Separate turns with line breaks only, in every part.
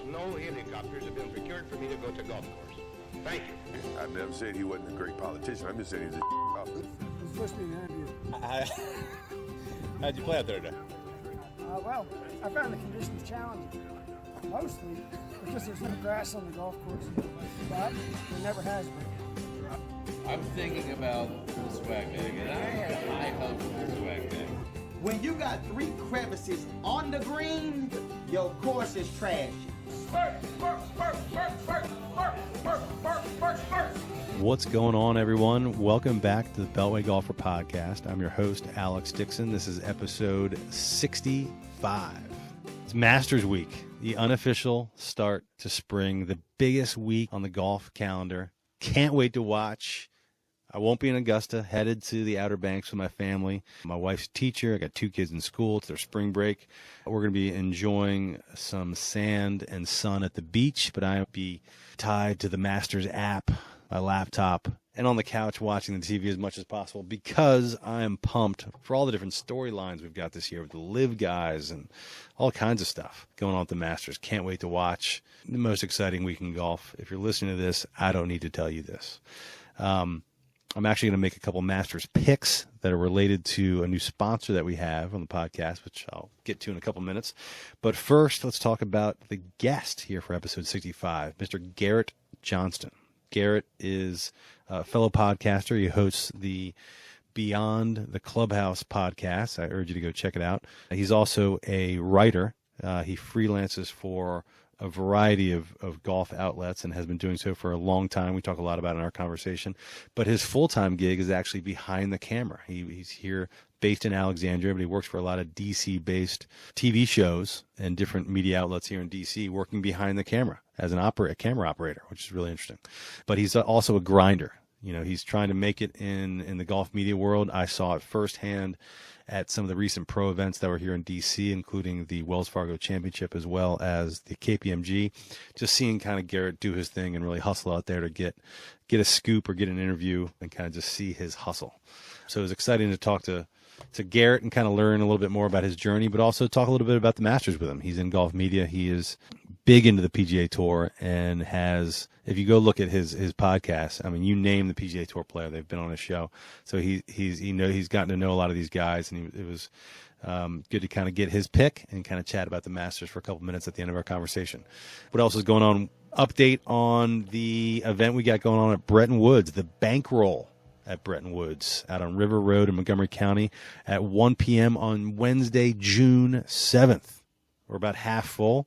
No helicopters have been procured for me to go to golf course. Thank you.
I never said he wasn't a great politician. I'm just saying he's a officer.
It's supposed to be an interview.
How'd you play out there today?
Well, I found the conditions challenging, mostly because there's no grass on the golf course, but there never has been.
I'm thinking about the swag bag, and I have high hopes for the swag bag.
When you got 3 crevices on the green, your course is trash.
What's going on, everyone? Welcome back to the Beltway Golfer Podcast. I'm your host, Alex Dixon. This is episode 65. It's Masters Week, the unofficial start to spring, the biggest week on the golf calendar. Can't wait to watch. I won't be in Augusta, headed to the Outer Banks with my family. My wife's a teacher. I got 2 kids in school. It's their spring break. We're going to be enjoying some sand and sun at the beach, but I'll be tied to the Masters app, my laptop, and on the couch watching the TV as much as possible because I am pumped for all the different storylines we've got this year with the live guys and all kinds of stuff going on at the Masters. Can't wait to watch the most exciting week in golf. If you're listening to this, I don't need to tell you this. I'm actually going to make a couple Masters picks that are related to a new sponsor that we have on the podcast, which I'll get to in a couple minutes. But first, let's talk about the guest here for episode 65, Mr. Garrett Johnston. Garrett is a fellow podcaster. He hosts the Beyond The Clubhouse podcast. I urge you to go check it out. He's also a writer. He freelances for a variety of golf outlets and has been doing so for a long time. We talk a lot about it in our conversation. But his full-time gig is actually behind the camera. He's here based in Alexandria, but he works for a lot of D.C.-based TV shows and different media outlets here in D.C. working behind the camera as a camera operator, which is really interesting. But he's also a grinder. You know, he's trying to make it in the golf media world. I saw it firsthand at some of the recent pro events that were here in D.C., including the Wells Fargo Championship as well as the KPMG. Just seeing kind of Garrett do his thing and really hustle out there to get a scoop or get an interview and kind of just see his hustle. So it was exciting to talk to Garrett and kind of learn a little bit more about his journey, but also talk a little bit about the Masters with him. He's in golf media. He is big into the PGA Tour and has, if you go look at his podcast, I mean, you name the PGA Tour player, they've been on his show. So he's gotten to know a lot of these guys, and it was good to kind of get his pick and kind of chat about the Masters for a couple minutes at the end of our conversation. What else is going on? Update on the event we got going on at Bretton Woods, the Bankroll at Bretton Woods out on River Road in Montgomery County at 1 p.m. on Wednesday, June 7th. We're about half full.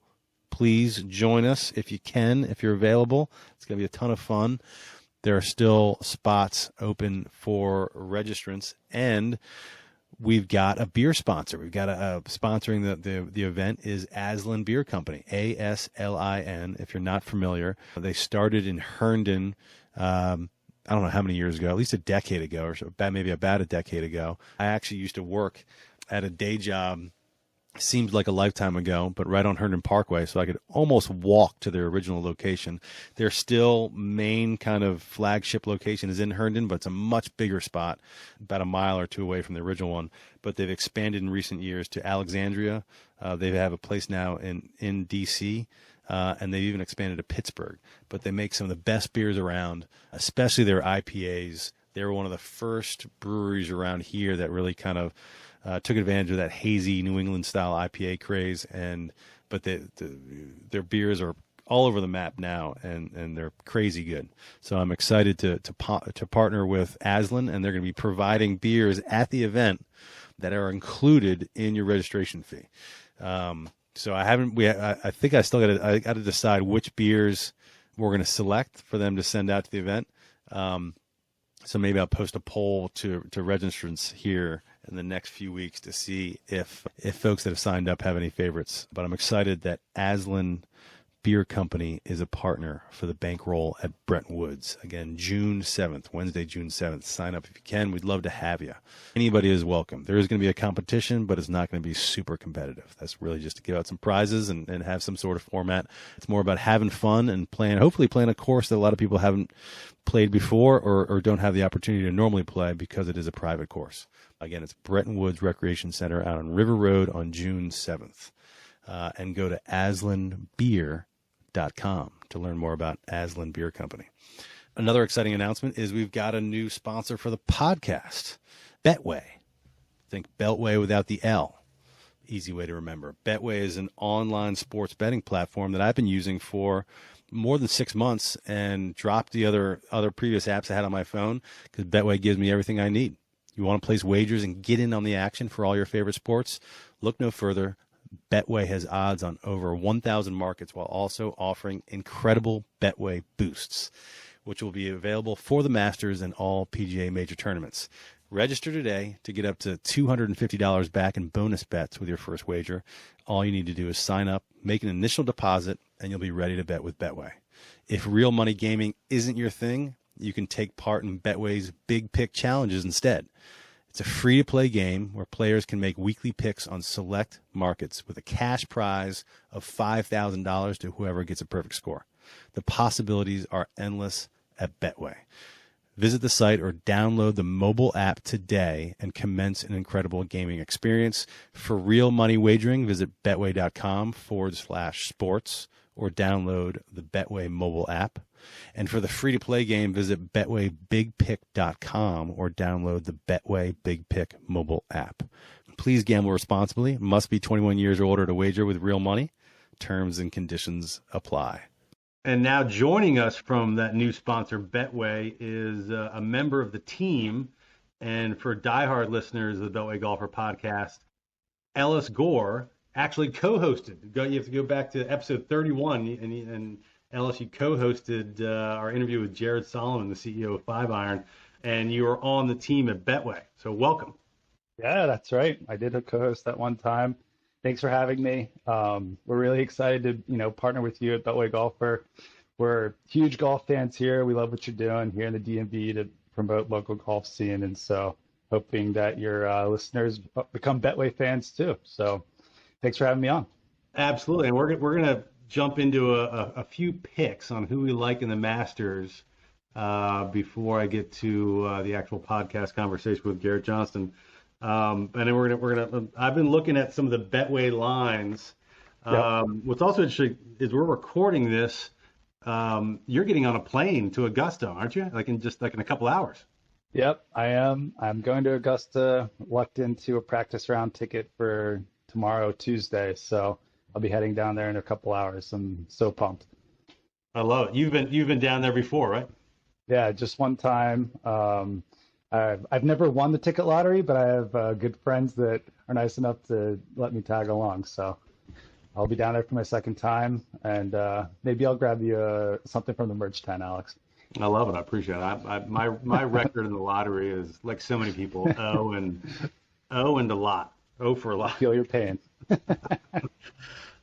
Please join us if you can, if you're available. It's going to be a ton of fun. There are still spots open for registrants, and we've got a beer sponsor. We've got sponsoring the event is Aslan Beer Company, ASLIN. If you're not familiar, they started in Herndon. I don't know how many years ago, at least a decade ago, or so, maybe about a decade ago. I actually used to work at a day job, seemed like a lifetime ago, but right on Herndon Parkway, so I could almost walk to their original location. Their still main kind of flagship location is in Herndon, but it's a much bigger spot, about a mile or two away from the original one. But they've expanded in recent years to Alexandria. They have a place now in D.C., and they've even expanded to Pittsburgh. But they make some of the best beers around, especially their IPAs. They were one of the first breweries around here that really kind of took advantage of that hazy New England-style IPA craze. But their beers are all over the map now, and they're crazy good. So I'm excited to partner with Aslan, and they're going to be providing beers at the event that are included in your registration fee. So I think I still got to decide which beers we're going to select for them to send out to the event. So maybe I'll post a poll to registrants here in the next few weeks to see if folks that have signed up have any favorites. But I'm excited that Aslan Beer Company is a partner for the Bankroll at Bretton Woods. Again, June 7th, Wednesday, June 7th. Sign up if you can. We'd love to have you. Anybody is welcome. There is going to be a competition, but it's not going to be super competitive. That's really just to give out some prizes and have some sort of format. It's more about having fun and hopefully playing a course that a lot of people haven't played before or don't have the opportunity to normally play because it is a private course. Again, it's Bretton Woods Recreation Center out on River Road on June 7th. And go to aslanbeer.com betway.com to learn more about Aslan Beer Company. Another exciting announcement is we've got a new sponsor for the podcast, Betway. Think Beltway without the L. Easy way to remember. Betway is an online sports betting platform that I've been using for more than 6 months and dropped the other previous apps I had on my phone because Betway gives me everything I need. You want to place wagers and get in on the action for all your favorite sports? Look no further. Betway has odds on over 1,000 markets while also offering incredible Betway boosts, which will be available for the Masters and all PGA major tournaments. Register today to get up to $250 back in bonus bets with your first wager. All you need to do is sign up, make an initial deposit, and you'll be ready to bet with Betway. If real money gaming isn't your thing, you can take part in Betway's Big Pick Challenges instead. It's a free-to-play game where players can make weekly picks on select markets with a cash prize of $5,000 to whoever gets a perfect score. The possibilities are endless at Betway. Visit the site or download the mobile app today and commence an incredible gaming experience. For real money wagering, visit betway.com/sports or download the Betway mobile app. And for the free-to-play game, visit betwaybigpick.com or download the Betway Big Pick mobile app. Please gamble responsibly. Must be 21 years or older to wager with real money. Terms and conditions apply. And now joining us from that new sponsor, Betway, is a member of the team. And for diehard listeners of the Beltway Golfer podcast, Ellis Gore actually co-hosted. You have to go back to episode 31, and Ellis, you co-hosted our interview with Jared Solomon, the CEO of 5-Iron, and you were on the team at Betway. So welcome.
Yeah, that's right. I did a co-host that one time. Thanks for having me. We're really excited to, partner with you at Beltway Golfer. We're huge golf fans here. We love what you're doing here in the DMV to promote local golf scene, and so hoping that your listeners become Betway fans too. So thanks for having me on.
Absolutely, and we're gonna jump into a few picks on who we like in the Masters before I get to the actual podcast conversation with Garrett Johnston. And then we're gonna. I've been looking at some of the Betway lines.
Yep.
What's also interesting is we're recording this. You're getting on a plane to Augusta, aren't you? Like in a couple hours.
Yep, I am. I'm going to Augusta. Lucked into a practice round ticket for tomorrow, Tuesday. So I'll be heading down there in a couple hours. I'm so pumped.
I love it. You've been down there before, right?
Yeah, just one time. I've never won the ticket lottery, but I have good friends that are nice enough to let me tag along. So I'll be down there for my second time, and maybe I'll grab you something from the merch tent, Alex.
I love it. I appreciate it. My record in the lottery is like so many people, 0 and a lot, 0 for a lot.
Feel your pain.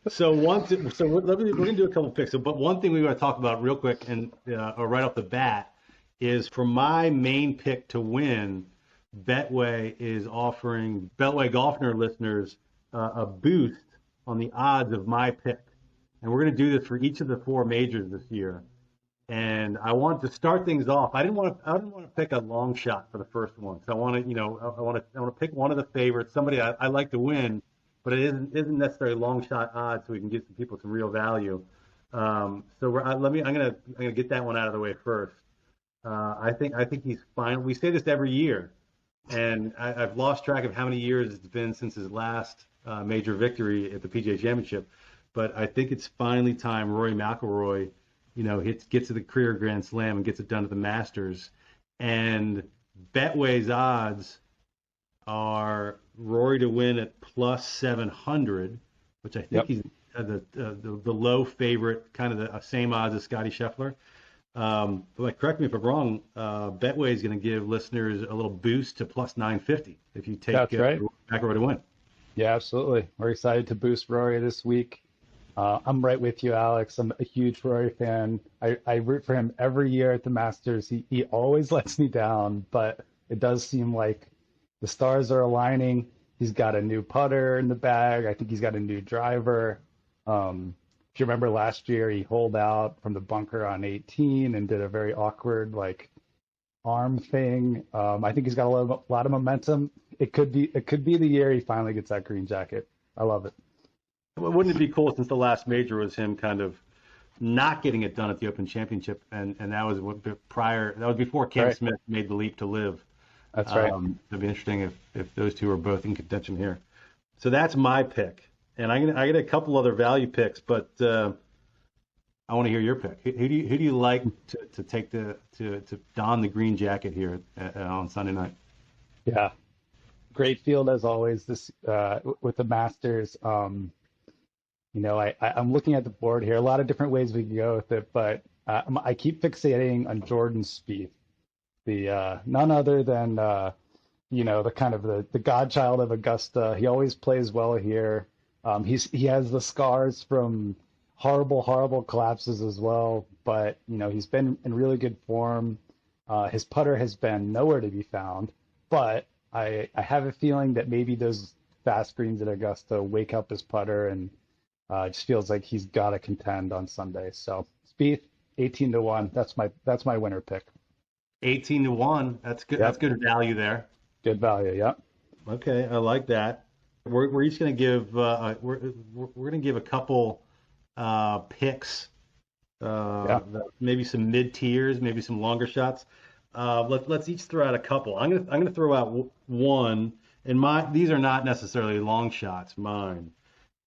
So we're going to do a couple picks. But one thing we want to talk about real quick and right off the bat is for my main pick to win, Betway is offering Beltway Golfer listeners a boost on the odds of my pick. And we're going to do this for each of the 4 majors this year. And I want to start things off. I didn't want to pick a long shot for the first one. So I want to pick one of the favorites, somebody I like to win, but it isn't necessarily long shot odds, so we can give some people some real value. I'm gonna get that one out of the way first. I think he's fine. We say this every year, and I've lost track of how many years it's been since his last major victory at the PGA Championship. But I think it's finally time Rory McIlroy, gets to the career Grand Slam and gets it done at the Masters. And Betway's odds are Rory to win at plus 700, which I think he's the low favorite, kind of the same odds as Scotty Scheffler. But correct me if I'm wrong, Betway is going to give listeners a little boost to plus 950 if you take McIlroy to win.
Yeah, absolutely. We're excited to boost Rory this week. I'm right with you, Alex. I'm a huge Rory fan. I root for him every year at the Masters. He always lets me down, but it does seem like the stars are aligning. He's got a new putter in the bag. I think he's got a new driver. If you remember last year, he holed out from the bunker on 18 and did a very awkward arm thing. I think he's got a lot of momentum. It could be the year he finally gets that green jacket. I love it.
Well, wouldn't it be cool since the last major was him kind of not getting it done at the Open Championship, and that was before Cam
Right.
Smith made the leap to live.
That's right.
It'd be interesting if those two are both in contention here. So that's my pick, and I get a couple other value picks, but I want to hear your pick. Who do you like to take to don the green jacket here on Sunday night?
Yeah. Great field as always this with the Masters. I'm looking at the board here. A lot of different ways we can go with it, but I keep fixating on Jordan Spieth, the none other than the kind of the godchild of Augusta. He always plays well here. He has the scars from horrible collapses as well, but he's been in really good form. His putter has been nowhere to be found, but I have a feeling that maybe those fast greens at Augusta wake up his putter, and it just feels like he's got to contend on Sunday. So Spieth 18-1. That's my winner pick.
18-1. That's good.
Yep.
That's good value there.
Good value. Yep.
Okay, I like that. We're each going to give we're going to give a couple picks. Maybe some mid tiers, maybe some longer shots. Let's each throw out a couple. I'm gonna throw out one, and these are not necessarily long shots, mine,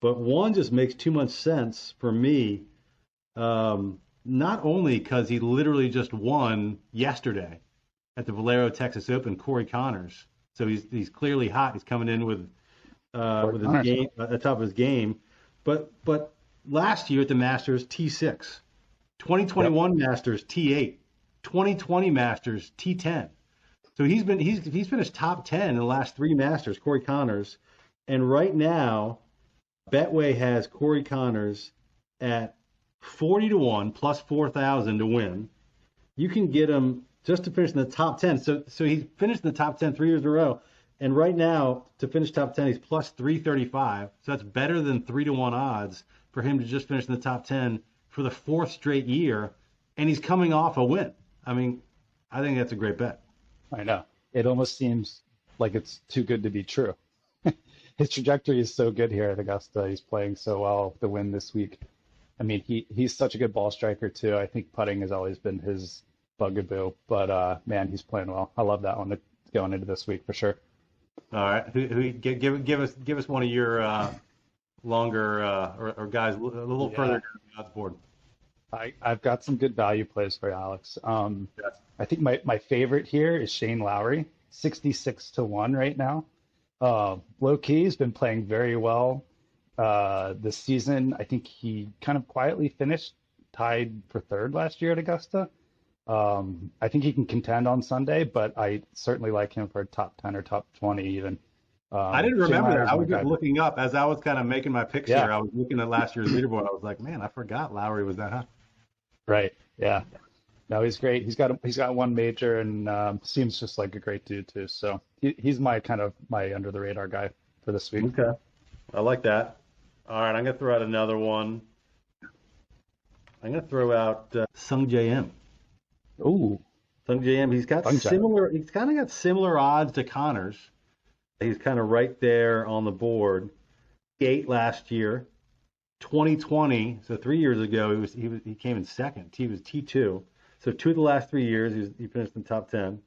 but one just makes too much sense for me. Not only because he literally just won yesterday at the Valero Texas Open, Corey Connors, so he's clearly hot. He's coming in with his game at the top of his game, but last year at the Masters T6, 2021 Masters T8. 2020 Masters T10. So he's finished top 10 in the last 3 Masters, Corey Connors. And right now, Betway has Corey Connors at 40-1 plus 4,000 to win. You can get him just to finish in the top 10. So he's finished in the top 10 3 years in a row. And right now, to finish top 10, he's plus 335. So that's better than 3-1 odds for him to just finish in the top 10 for the 4th straight year. And he's coming off a win. I mean, I think that's a great bet.
I know. It almost seems like it's too good to be true. His trajectory is so good here at Augusta. He's playing so well to win this week. I mean, he's such a good ball striker too. I think putting has always been his bugaboo, but man, he's playing well. I love that one going into this week for sure.
All right, give us one of your longer or guys a little further down the odds board.
I've got some good value plays for you, Alex. I think my favorite here is Shane Lowry, 66-1 right now. Low key, he's been playing very well this season. I think he kind of quietly finished tied for 3rd last year at Augusta. I think he can contend on Sunday, but I certainly like him for a top 10 or top 20 even.
I didn't remember that. I was just
guy.
looking up as I was kind of making my picks here. I was looking at last year's leaderboard. I was like, man, I forgot Lowry was that high.
Right. Yeah. No, he's great. He's got one major and seems just like a great dude too. So he's my under the radar guy for this week.
Okay. I like that. All right, I'm gonna throw out another one. I'm gonna throw out Sung J M.
Ooh.
Sung J M. He's kind of got similar odds to Connors. He's kind of right there on the board. 8 last year. 2020, so 3 years ago, he came in second. He was T2. So 2 of the last 3 years, he finished in the top 10.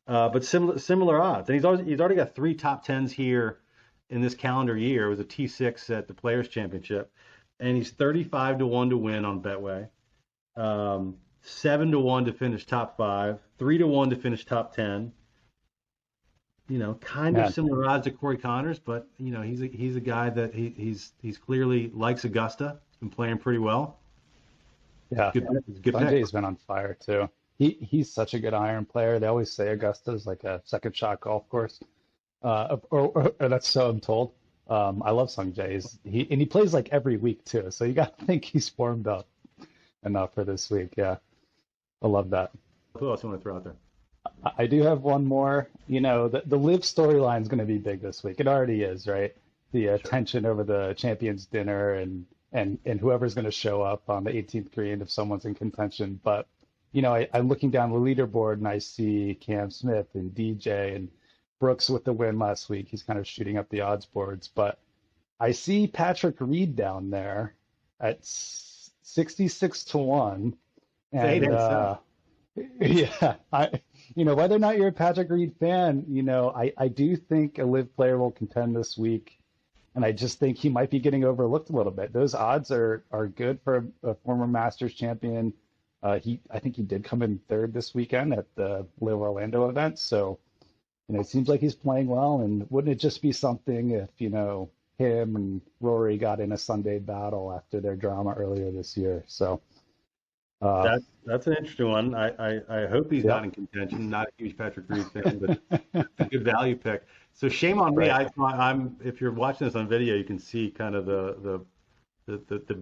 But similar odds, and he's already got 3 top 10s here in this calendar year. It was a T6 at the Players Championship, and he's 35-1 to win on Betway, 7-1 to finish top 5, 3-1 to finish top 10. Kind of similar odds to Corey Connors, but he's a guy that he's clearly likes Augusta. He's been playing pretty well.
Yeah,
good
Sanjay's been on fire too. He's such a good iron player. They always say Augusta is like a second shot golf course, or that's so I'm told. I love Sanjay. He plays like every week too, so you got to think he's formed up enough for this week. Yeah, I love that.
Who else you want to throw out there?
I do have one more. The live storyline is going to be big this week. It already is, right? The tension over the Champions Dinner and whoever's going to show up on the 18th green if someone's in contention. But, I'm looking down the leaderboard and I see Cam Smith and DJ and Brooks with the win last week. He's kind of shooting up the odds boards. But I see Patrick Reed down there at 66-1.
Eight
And
and
yeah, whether or not you're a Patrick Reed fan, I do think a live player will contend this week. And I just think he might be getting overlooked a little bit. Those odds are good for a former Masters champion. I think he did come in third this weekend at the Live Orlando event. So, it seems like he's playing well. And wouldn't it just be something if, him and Rory got in a Sunday battle after their drama earlier this year? So
that's an interesting one. I hope he's not in contention. Not a huge Patrick Reed fan, but a good value pick. So shame on me. I'm if you're watching this on video, you can see kind of the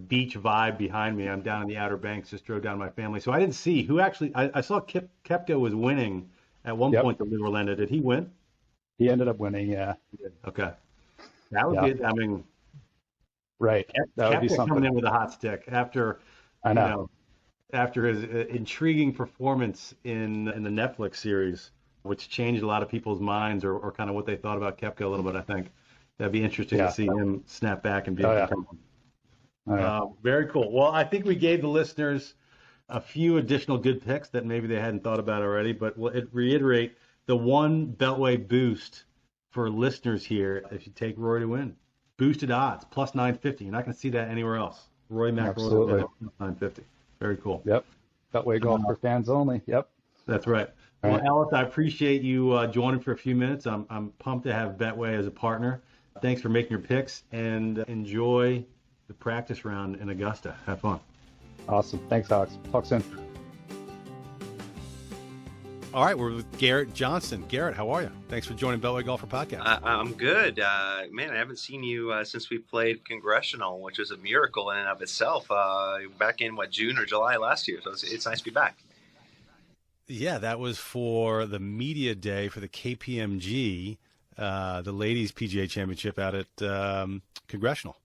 beach vibe behind me. I'm down in the Outer Banks, just drove down with my family. So I didn't see who actually. I saw Koepka was winning at one point to Live Orlando. Did he win?
He ended up winning. Yeah.
Okay. That would be. I mean,
right. That would be something.
Coming in with a hot stick after.
I know.
After his intriguing performance in the Netflix series, which changed a lot of people's minds or kind of what they thought about Koepka a little bit, I think that'd be interesting to see him snap back and be very cool. Well, I think we gave the listeners a few additional good picks that maybe they hadn't thought about already, but we'll reiterate the one Beltway boost for listeners here. If you take Rory to win, boosted odds plus 950. You're not going to see that anywhere else. Rory McIlroy plus 950. Very cool.
Yep. Beltway golf for fans only. Yep.
That's right. Well, Alex, I appreciate you joining for a few minutes. I'm pumped to have Betway as a partner. Thanks for making your picks, and enjoy the practice round in Augusta. Have fun.
Awesome. Thanks, Alex. Talk soon.
All right, we're with Garrett Johnston. Garrett, how are you? Thanks for joining Beltway Golfer Podcast.
I'm good. Man, I haven't seen you since we played Congressional, which was a miracle in and of itself, back in, June or July last year. So it's nice to be back.
Yeah, that was for the media day for the KPMG, the Ladies PGA Championship out at Congressional.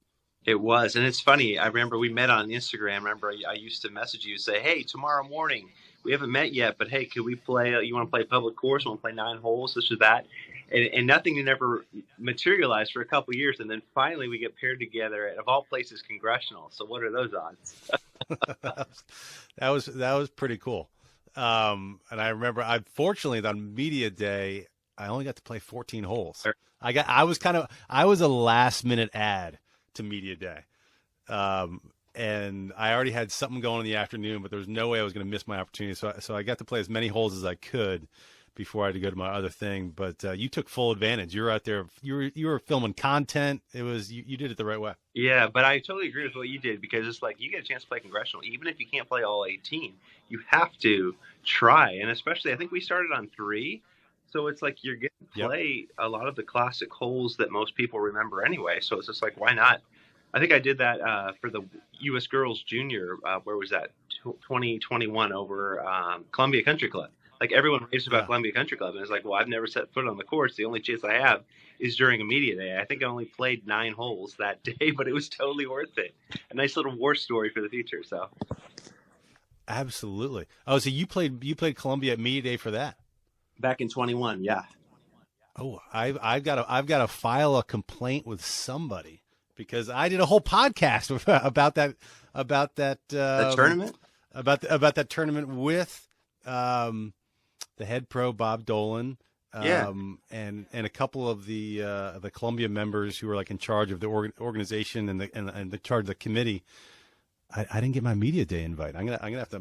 It was, and it's funny. I remember we met on Instagram. I used to message you and say, hey, tomorrow morning, we haven't met yet, but hey, could we play? You want to play public course? Want to play 9 holes? This or that, and nothing had ever materialized for a couple of years, and then finally we get paired together at, of all places, Congressional. So what are those odds?
that was pretty cool. And I remember, fortunately on media day, I only got to play 14 holes. I was a last minute add to media day. And I already had something going in the afternoon, but there was no way I was going to miss my opportunity. So I got to play as many holes as I could before I had to go to my other thing. But you took full advantage. You were out there. You were filming content. It was you did it the right way.
Yeah, but I totally agree with what you did, because it's like you get a chance to play Congressional, even if you can't play all 18. You have to try, and especially I think we started on 3. So it's like you're getting to play a lot of the classic holes that most people remember anyway. So it's just like, why not? I think I did that for the U.S. Girls Junior. Where was that? 2021 over Columbia Country Club. Like everyone raves about Columbia Country Club, and it's like, well, I've never set foot on the course. The only chance I have is during a media day. I think I only played 9 holes that day, but it was totally worth it. A nice little war story for the future. So.
Absolutely. Oh, so you played Columbia at media day for that?
Back in 21, yeah.
Oh, I've got to file a complaint with somebody, because I did a whole podcast about that
tournament,
about that tournament with the head pro Bob Dolan, and a couple of the Columbia members who were like in charge of the organization and the charge of the committee. I didn't get my media day invite. I'm gonna have to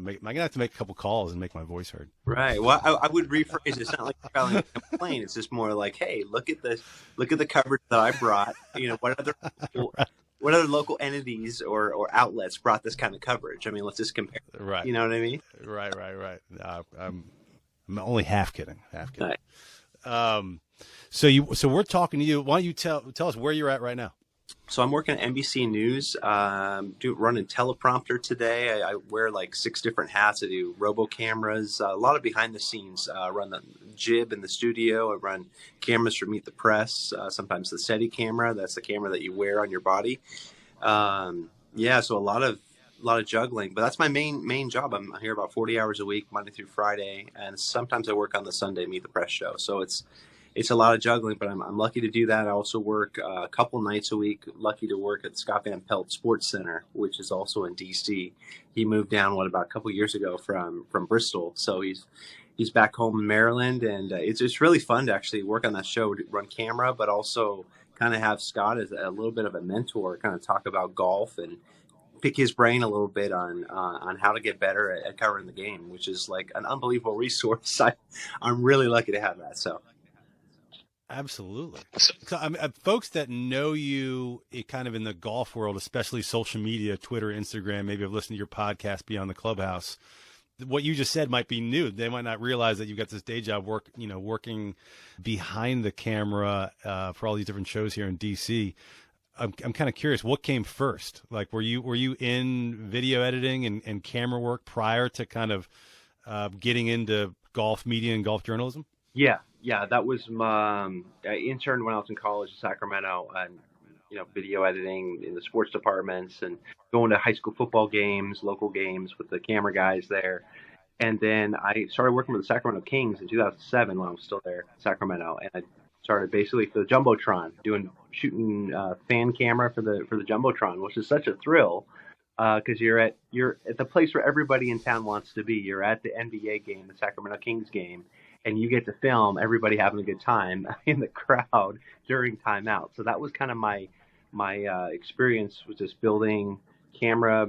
make a couple calls and make my voice heard.
Right. Well, I would rephrase it. It's not like you're filing a complaint. It's just more like, hey, look at the coverage that I brought. What other local entities or outlets brought this kind of coverage? I mean, let's just compare.
Right.
You know what I mean?
Right. I'm only half kidding. Right. So we're talking to you. Why don't you tell us where you're at right now?
So I'm working at NBC News, running teleprompter today. I wear like 6 different hats. I do robo cameras, a lot of behind the scenes. I run the jib in the studio. I run cameras for Meet the Press. Sometimes the SETI camera. That's the camera that you wear on your body. So a lot of juggling, but that's my main job. I'm here about 40 hours a week, Monday through Friday, and sometimes I work on the Sunday Meet the Press show. So it's it's a lot of juggling, but I'm lucky to do that. I also work a couple nights a week, lucky to work at the Scott Van Pelt SportsCenter, which is also in DC. He moved down, about a couple years ago from Bristol. So he's back home in Maryland, and it's really fun to actually work on that show, run camera, but also kind of have Scott as a little bit of a mentor, kind of talk about golf and pick his brain a little bit on how to get better at covering the game, which is like an unbelievable resource. I'm really lucky to have that. So.
Absolutely. So, folks that know you kind of in the golf world, especially social media, Twitter, Instagram, maybe have listened to your podcast, Beyond the Clubhouse. What you just said might be new. They might not realize that you've got this day job working behind the camera for all these different shows here in DC. I'm kind of curious, what came first? Like, were you in video editing and camera work prior to kind of getting into golf media and golf journalism?
Yeah, that was my. I interned when I was in college in Sacramento, and video editing in the sports departments, and going to high school football games, local games with the camera guys there. And then I started working with the Sacramento Kings in 2007 when I was still there in Sacramento, and I started basically for the Jumbotron, shooting fan camera for the Jumbotron, which is such a thrill because you're at the place where everybody in town wants to be. You're at the NBA game, the Sacramento Kings game, and you get to film everybody having a good time in the crowd during timeout. So that was kind of my experience, was just building camera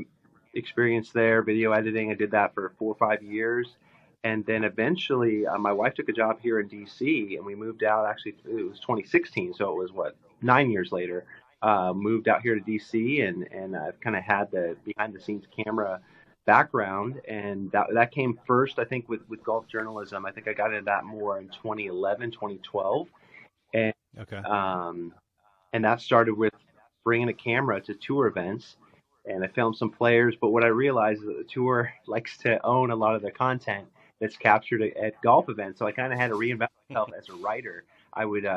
experience there, video editing. I did that for 4 or 5 years. And then eventually my wife took a job here in DC, and we moved out. Actually, it was 2016. So it was 9 years later, moved out here to DC, and I've kind of had the behind the scenes camera background, and that came first, I think, with golf journalism. I think I got into that more in 2011, 2012. And,
okay.
And that started with bringing a camera to tour events, and I filmed some players. But what I realized is that the tour likes to own a lot of the content that's captured at golf events. So I kind of had to reinvent myself as a writer. I would,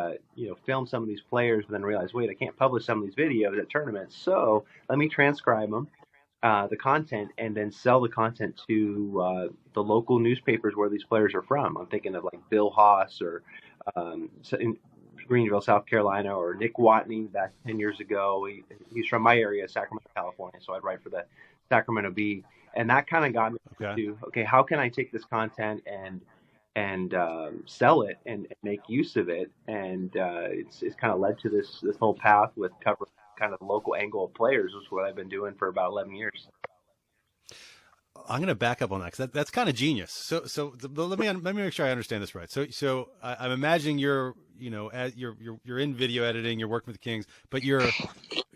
film some of these players, but then realize, wait, I can't publish some of these videos at tournaments. So let me transcribe them, the content, and then sell the content to the local newspapers where these players are from. I'm thinking of like Bill Haas or in Greenville, South Carolina, or Nick Watney back 10 years ago. He's from my area, Sacramento, California. So I'd write for the Sacramento Bee. And that kind of got me to, how can I take this content and sell it and make use of it? And it's kind of led to this whole path with covering kind of the local angle of players, which is what I've been doing for about 11 years.
I'm going to back up on that, because that's kind of genius. So let me make sure I understand this right. So I'm imagining you're in video editing, you're working with the Kings, but you're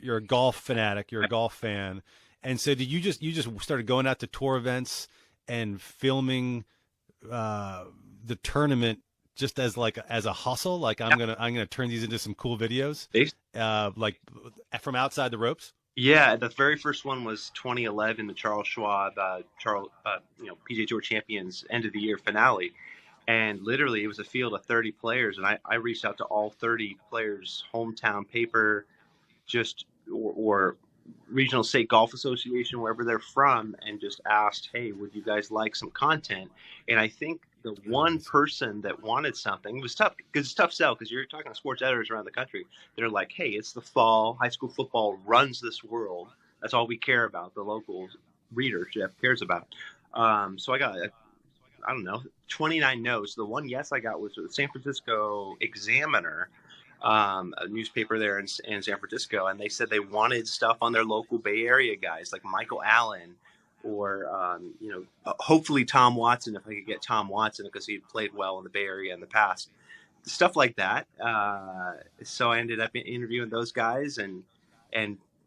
a golf fanatic, you're a golf fan. And so did you just started going out to tour events and filming the tournament just as a hustle? Like, I'm gonna turn these into some cool videos, like from outside the ropes.
Yeah, the very first one was 2011, the Charles Schwab, PGA Tour Champions end of the year finale, and literally it was a field of 30 players, and I reached out to all 30 players' hometown paper, or Regional State Golf Association, wherever they're from, and just asked, hey, would you guys like some content? And I think the one person that wanted something, it was tough, because it's a tough sell, because you're talking to sports editors around the country. They're like, hey, it's the fall. High school football runs this world. That's all we care about. The local readership cares about. So I got, 29 no's. The one yes I got was the San Francisco Examiner, a newspaper there in San Francisco, and they said they wanted stuff on their local Bay Area guys like Michael Allen, or hopefully Tom Watson, if I could get Tom Watson, because he played well in the Bay Area in the past, stuff like that. So I ended up interviewing those guys and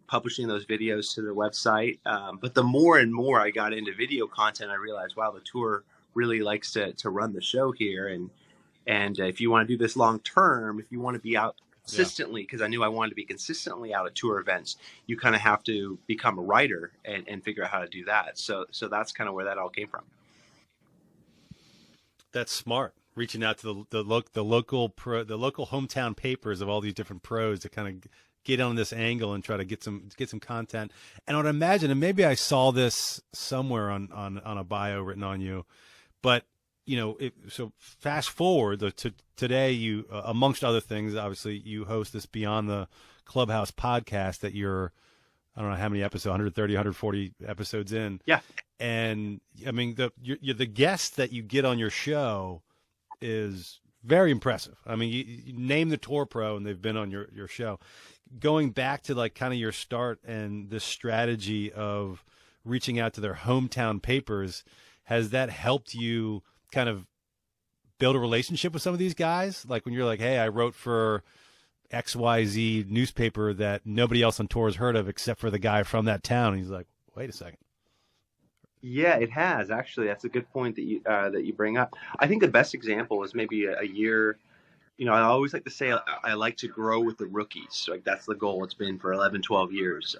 publishing those videos to the website. But the more and more I got into video content, I realized, wow, the tour really likes to run the show here, and if you want to do this long term, if you want to be out consistently, because I knew I wanted to be consistently out at tour events, you kind of have to become a writer and figure out how to do that. So that's kind of where that all came from.
That's smart. Reaching out to the local hometown papers of all these different pros to kind of get on this angle and try to get some content. And I would imagine, and maybe I saw this somewhere on a bio written on you, but so fast forward to today, you, amongst other things, obviously you host this Beyond the Clubhouse podcast that you're, I don't know how many episodes, 130, 140 episodes in.
Yeah.
And I mean, the guests that you get on your show is very impressive. I mean, you name the tour pro and they've been on your show. Going back to like kind of your start and this strategy of reaching out to their hometown papers, has that helped you kind of build a relationship with some of these guys? Like when you're like, hey, I wrote for XYZ newspaper that nobody else on tour has heard of except for the guy from that town. And he's like, wait a second.
Yeah, it has actually. That's a good point that you bring up. I think the best example is maybe a year. I always like to say I like to grow with the rookies. Like that's the goal. It's been for 11, 12 years.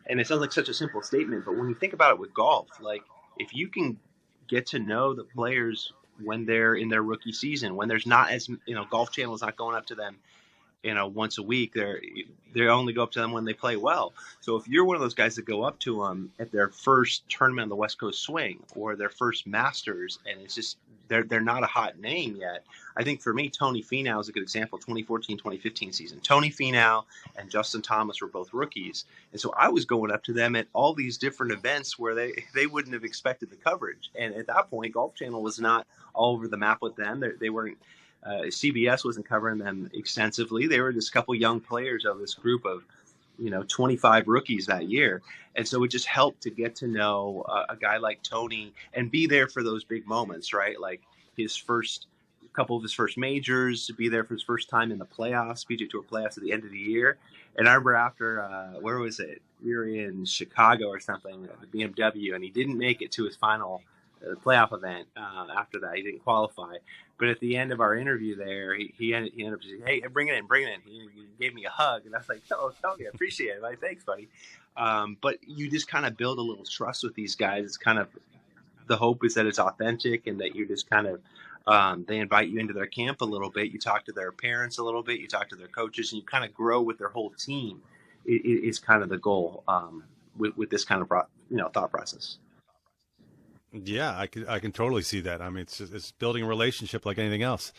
And it sounds like such a simple statement, but when you think about it with golf, like if you can get to know the players when they're in their rookie season, when there's not as Golf Channel is not going up to them once a week, they only go up to them when they play well. So if you're one of those guys that go up to them at their first tournament on the West Coast Swing or their first Masters, and it's just they're not a hot name yet. I think for me, Tony Finau is a good example. 2014, 2015 season. Tony Finau and Justin Thomas were both rookies, and so I was going up to them at all these different events where they wouldn't have expected the coverage. And at that point, Golf Channel was not all over the map with them. They weren't. CBS wasn't covering them extensively. They were just a couple young players of this group of, 25 rookies that year. And so it just helped to get to know a guy like Tony and be there for those big moments, right? Like couple of his first majors, to be there for his first time in the playoffs, PGA Tour playoffs at the end of the year. And I remember after, where was it? We were in Chicago or something, the BMW, and he didn't make it to his final playoff event after that. He didn't qualify. But at the end of our interview there, he ended up saying, hey, bring it in. He gave me a hug. And I was like, oh, Tony, I appreciate it. Like, thanks, buddy. But you just kind of build a little trust with these guys. It's kind of the hope is that it's authentic and that you just kind of they invite you into their camp a little bit. You talk to their parents a little bit. You talk to their coaches, and you kind of grow with their whole team. Is kind of the goal with this kind of thought process.
Yeah, I can totally see that. I mean, it's building a relationship like anything else,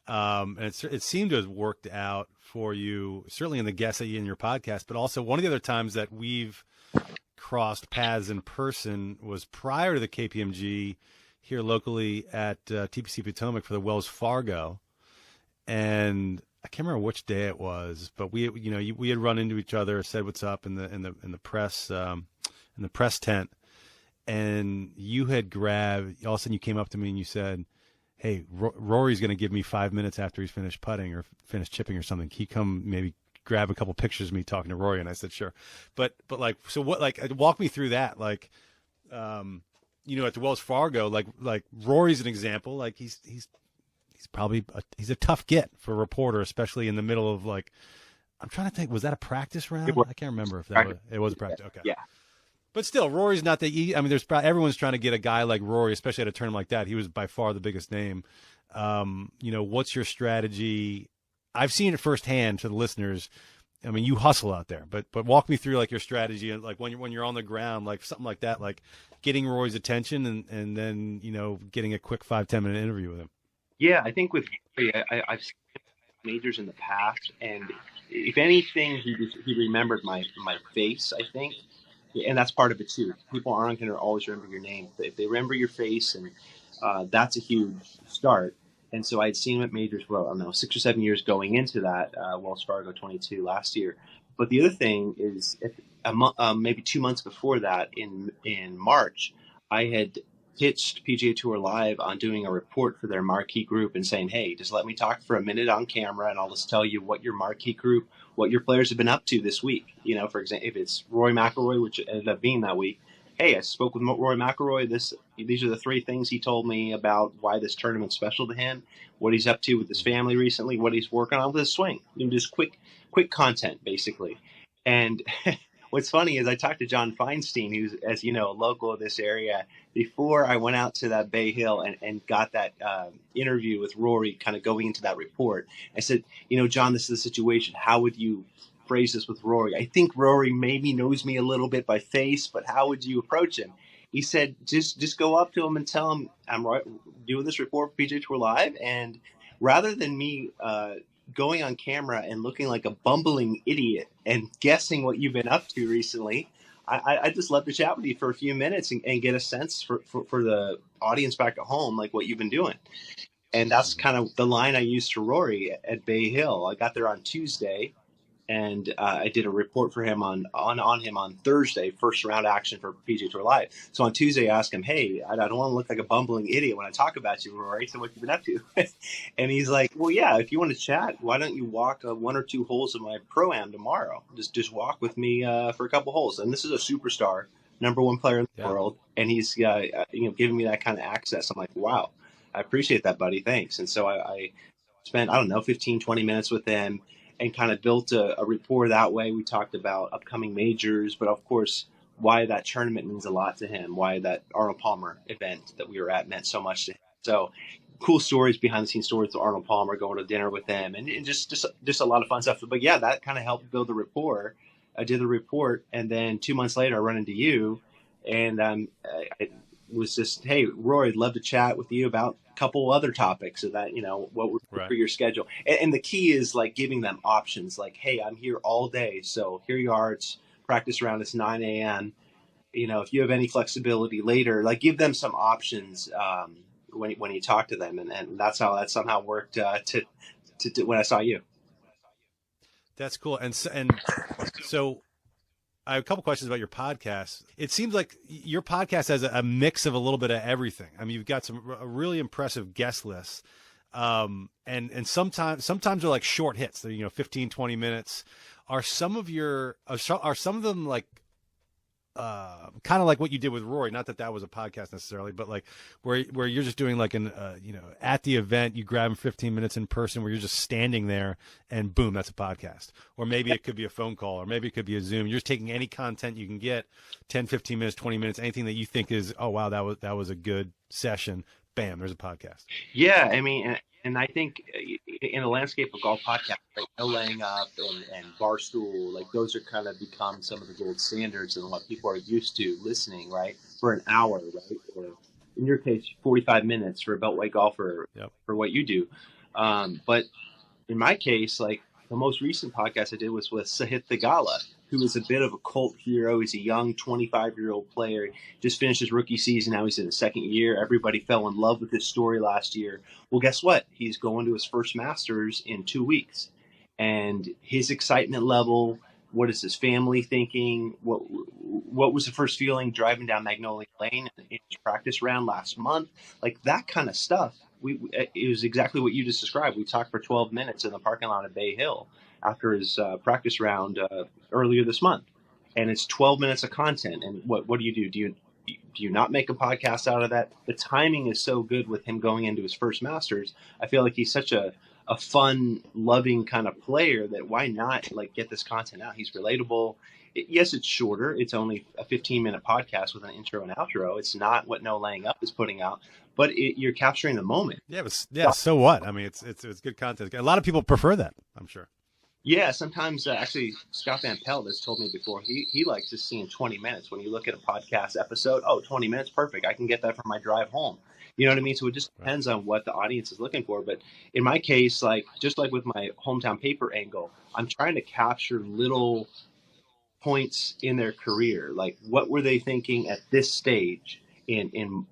and it seemed to have worked out for you, certainly in the guests that you in your podcast, but also one of the other times that we've crossed paths in person was prior to the KPMG here locally at TPC Potomac for the Wells Fargo, and I can't remember which day it was, but we had run into each other, said what's up in the press tent. And you had grabbed, all of a sudden you came up to me and you said, hey, Rory's going to give me 5 minutes after he's finished putting or finished chipping or something. Can you come maybe grab a couple pictures of me talking to Rory? And I said, sure. But like, so what, like, walk me through that. Like, at the Wells Fargo, like Rory's an example. Like he's probably, he's a tough get for a reporter, especially in the middle of like, I'm trying to think, was that a practice round? I can't remember if it was a practice. Okay.
Yeah.
But still, Rory's not the. I mean, everyone's trying to get a guy like Rory, especially at a tournament like that. He was by far the biggest name. What's your strategy? I've seen it firsthand to the listeners. I mean, you hustle out there, but walk me through like your strategy and like when you're on the ground, like something like that, like getting Rory's attention and then getting a quick 5-10 minute interview with him.
Yeah, I think with Rory, I've seen majors in the past, and if anything, he remembered my face, I think. And that's part of it too. People aren't going to always remember your name. If they remember your face, and that's a huge start. And so I'd seen him at majors, 6 or 7 years going into that Wells Fargo 22 last year. But the other thing is, maybe 2 months before that, in March, I had pitched PGA Tour Live on doing a report for their marquee group and saying, hey, just let me talk for a minute on camera and I'll just tell you what your marquee group, what your players have been up to this week. For example, if it's Rory McIlroy, which ended up being that week, hey, I spoke with Rory McIlroy. These are the 3 things he told me about why this tournament's special to him, what he's up to with his family recently, what he's working on with his swing. Just quick content, basically. And what's funny is I talked to John Feinstein, who's, as you know, a local of this area, before I went out to that Bay Hill and got that interview with Rory, kind of going into that report. I said, John, this is the situation. How would you phrase this with Rory? I think Rory maybe knows me a little bit by face, but how would you approach him? he said, just go up to him and tell him I'm doing this report for PGA Tour Live. And rather than me going on camera and looking like a bumbling idiot and guessing what you've been up to recently, I just love to chat with you for a few minutes and get a sense for the audience back at home, like what you've been doing. And that's kind of the line I used to Rory at Bay Hill. I got there on Tuesday, and I did a report for him on him on Thursday, first round action for PGA Tour Live. So on Tuesday, I asked him, hey, I don't want to look like a bumbling idiot when I talk about you, Rory. So what you been up to? And he's like, well, yeah, if you want to chat, why don't you walk 1 or 2 holes of my Pro-Am tomorrow? Just walk with me for a couple holes. And this is a superstar, #1 player in the world, and he's giving me that kind of access. I'm like, wow, I appreciate that, buddy. Thanks. And so I spent, 15, 20 minutes with him, and kind of built a rapport that way. We talked about upcoming majors, but of course, why that tournament means a lot to him, why that Arnold Palmer event that we were at meant so much to him. So cool stories, behind the scenes stories to Arnold Palmer, going to dinner with him, and just a lot of fun stuff. But yeah, that kind of helped build the rapport. I did the report, and then 2 months later, I run into you, and I was just, hey, Roy, I'd love to chat with you about a couple other topics so that, what would for your schedule. And the key is like giving them options, like, hey, I'm here all day. So here you are. It's practice round. It's 9 a.m. If you have any flexibility later, like give them some options when you talk to them. And that's how that somehow worked to when I saw you.
That's cool. And so I have a couple questions about your podcast. It seems like your podcast has a mix of a little bit of everything. I mean, you've got a really impressive guest lists. And sometimes they're like short hits. They're, 15, 20 minutes. Are some of them like, kind of like what you did with Rory? Not that was a podcast necessarily, but like where you're just doing like at the event, you grab them 15 minutes in person where you're just standing there and boom, that's a podcast. Or maybe it could be a phone call, or maybe it could be a Zoom. You're just taking any content you can get, 10, 15 minutes, 20 minutes, anything that you think is, oh wow, that was a good session. Bam, there's a podcast.
Yeah, I mean, and I think in the landscape of golf podcasts, like no laying up and Barstool, like those are kind of become some of the gold standards and what people are used to listening, right, for an hour, right, or in your case, 45 minutes for a Beltway golfer for what you do. But in my case, like the most recent podcast I did was with Sahith Theegala, who is a bit of a cult hero. He's a young 25-year-old player, just finished his rookie season. Now he's in his second year. Everybody fell in love with his story last year. Well, guess what? He's going to his first Masters in 2 weeks. And his excitement level, what is his family thinking? What was the first feeling driving down Magnolia Lane in his practice round last month? Like that kind of stuff. It was exactly what you just described. We talked for 12 minutes in the parking lot at Bay Hill after his practice round earlier this month, and it's 12 minutes of content. And what do you do? Do you not make a podcast out of that? The timing is so good with him going into his first Masters. I feel like he's such a fun, loving kind of player that why not like get this content out? He's relatable. Yes, it's shorter. It's only a 15-minute podcast with an intro and outro. It's not what No Laying Up is putting out, but you're capturing the moment.
Yeah, so what? I mean, it's good content. A lot of people prefer that, I'm sure.
Yeah, sometimes actually Scott Van Pelt has told me before he likes just seeing 20 minutes. When you look at a podcast episode, 20 minutes, perfect. I can get that for my drive home. You know what I mean? So it just depends on what the audience is looking for. But in my case, like just like with my hometown paper angle, I'm trying to capture little points in their career. Like what were they thinking at this stage in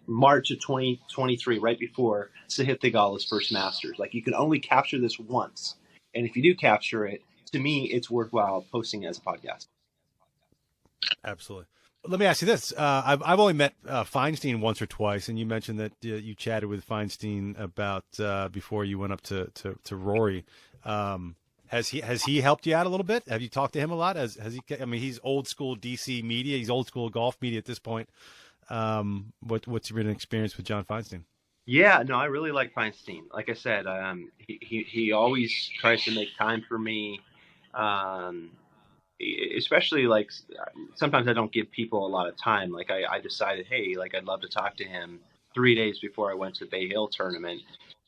March of 2023, right before Sahith Theegala's first Masters? Like you can only capture this once. And if you do capture it, to me, it's worthwhile posting as a podcast.
Absolutely. Let me ask you this. I've only met Feinstein once or twice, and you mentioned that you chatted with Feinstein about before you went up to Rory. Has he helped you out a little bit? Have you talked to him a lot? Has he? I mean, he's old school DC media. He's old school golf media at this point. What's your experience with John Feinstein?
Yeah, no, I really like Feinstein. Like I said, he always tries to make time for me, especially like sometimes I don't give people a lot of time. Like I decided, hey, like I'd love to talk to him 3 days before I went to the Bay Hill tournament.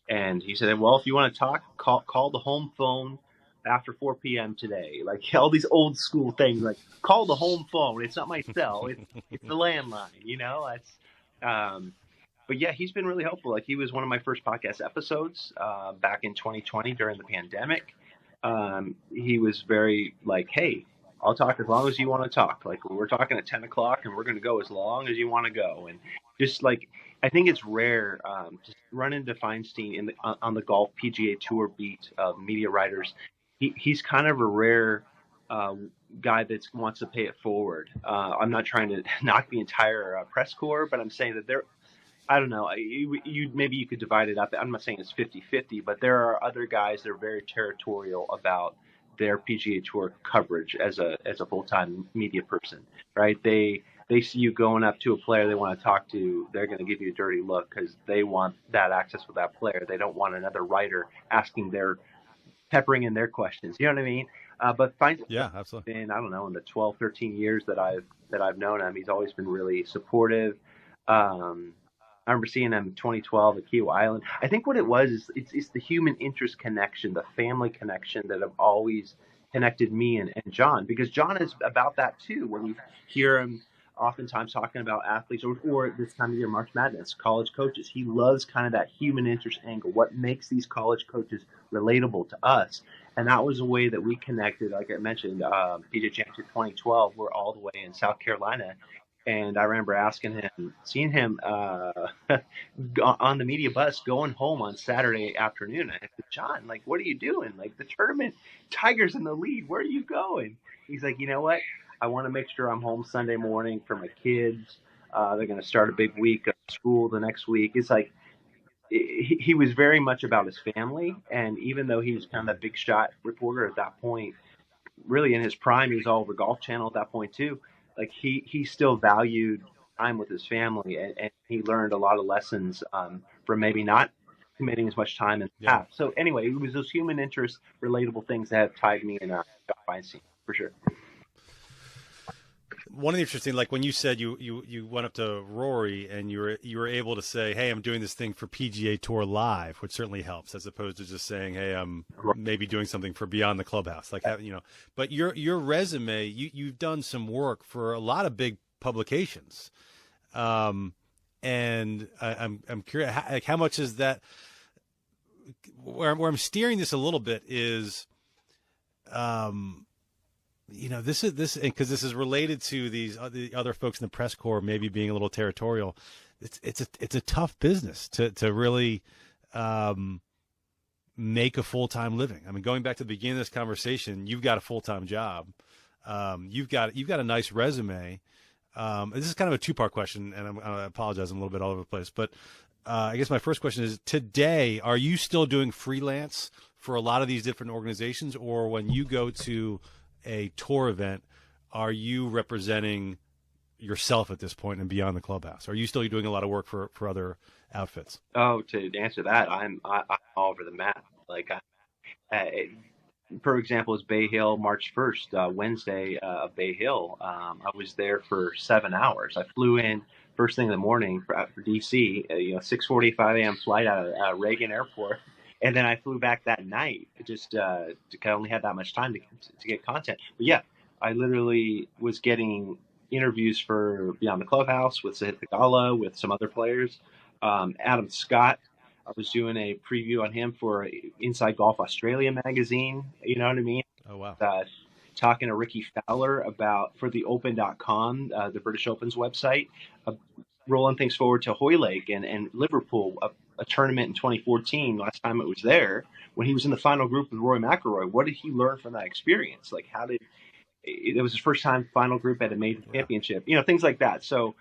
And he said, well, if you want to talk, call the home phone after 4 p.m. today. Like all these old school things, like call the home phone. It's not my cell. It's the landline, you know. But yeah, he's been really helpful. Like he was one of my first podcast episodes back in 2020 during the pandemic. He was very like, hey, I'll talk as long as you want to talk. Like we're talking at 10 o'clock and we're going to go as long as you want to go. And just like, I think it's rare to run into Feinstein on the golf PGA Tour beat of media writers. He's kind of a rare guy that wants to pay it forward. I'm not trying to knock the entire press corps, but I'm saying that I don't know, maybe you could divide it up. I'm not saying it's 50-50, but there are other guys that are very territorial about their PGA Tour coverage as a full-time media person, right? They see you going up to a player they want to talk to, they're going to give you a dirty look because they want that access with that player. They don't want another writer peppering in their questions. You know what I mean? But
yeah, absolutely.
And I don't know, in the 12, 13 years that I've known him, he's always been really supportive. I remember seeing him in 2012 at Key Island. I think what it was is it's the human interest connection, the family connection that have always connected me and John, because John is about that too. When you hear him oftentimes talking about athletes or this time of year, March Madness, college coaches, he loves kind of that human interest angle. What makes these college coaches relatable to us? And that was a way that we connected. Like I mentioned, PGA Championship 2012, we're all the way in South Carolina. And I remember seeing him on the media bus going home on Saturday afternoon. I said, John, like, what are you doing? Like, the tournament, Tiger's in the lead. Where are you going? He's like, you know what? I want to make sure I'm home Sunday morning for my kids. They're going to start a big week of school the next week. It's like he was very much about his family. And even though he was kind of that big shot reporter at that point, really in his prime, he was all over Golf Channel at that point too. Like he still valued time with his family, and he learned a lot of lessons from maybe not committing as much time in the past. So anyway, it was those human interest, relatable things that have tied me in John Feinstein for sure.
One of the interesting, like when you said you went up to Rory and you were able to say, hey, I'm doing this thing for PGA Tour Live, which certainly helps, as opposed to just saying, hey, I'm maybe doing something for Beyond the Clubhouse, like you know. But your resume, you've done some work for a lot of big publications, and I'm curious, how much is that? Where I'm steering this a little bit is, you know, this because this is related to the other folks in the press corps maybe being a little territorial. It's a tough business to really make a full-time living. I mean, going back to the beginning of this conversation, you've got a full-time job. You've got a nice resume. This is kind of a two-part question, and I apologize, I'm a little bit all over the place. But I guess my first question is, today, are you still doing freelance for a lot of these different organizations, or when you go to a tour event, are you representing yourself at this point and Beyond the Clubhouse? Are you still doing a lot of work for other outfits?
Oh, to answer that, I'm all over the map. Like, for example, is Bay Hill March 1st, Wednesday of Bay Hill. I was there for 7 hours. I flew in first thing in the morning for DC, 6:45 a.m. flight out of Reagan Airport. And then I flew back that night just to only have that much time to get content. But yeah, I literally was getting interviews for Beyond the Clubhouse with Sahith Theegala, with some other players. Adam Scott, I was doing a preview on him for Inside Golf Australia magazine. You know what I mean?
Oh, wow.
Talking to Ricky Fowler for the Open.com, the British Open's website, rolling things forward to Hoylake and Liverpool, a tournament in 2014, last time it was there, when he was in the final group with Rory McIlroy. What did he learn from that experience? Like, it was his first time final group at a major championship, things like that. So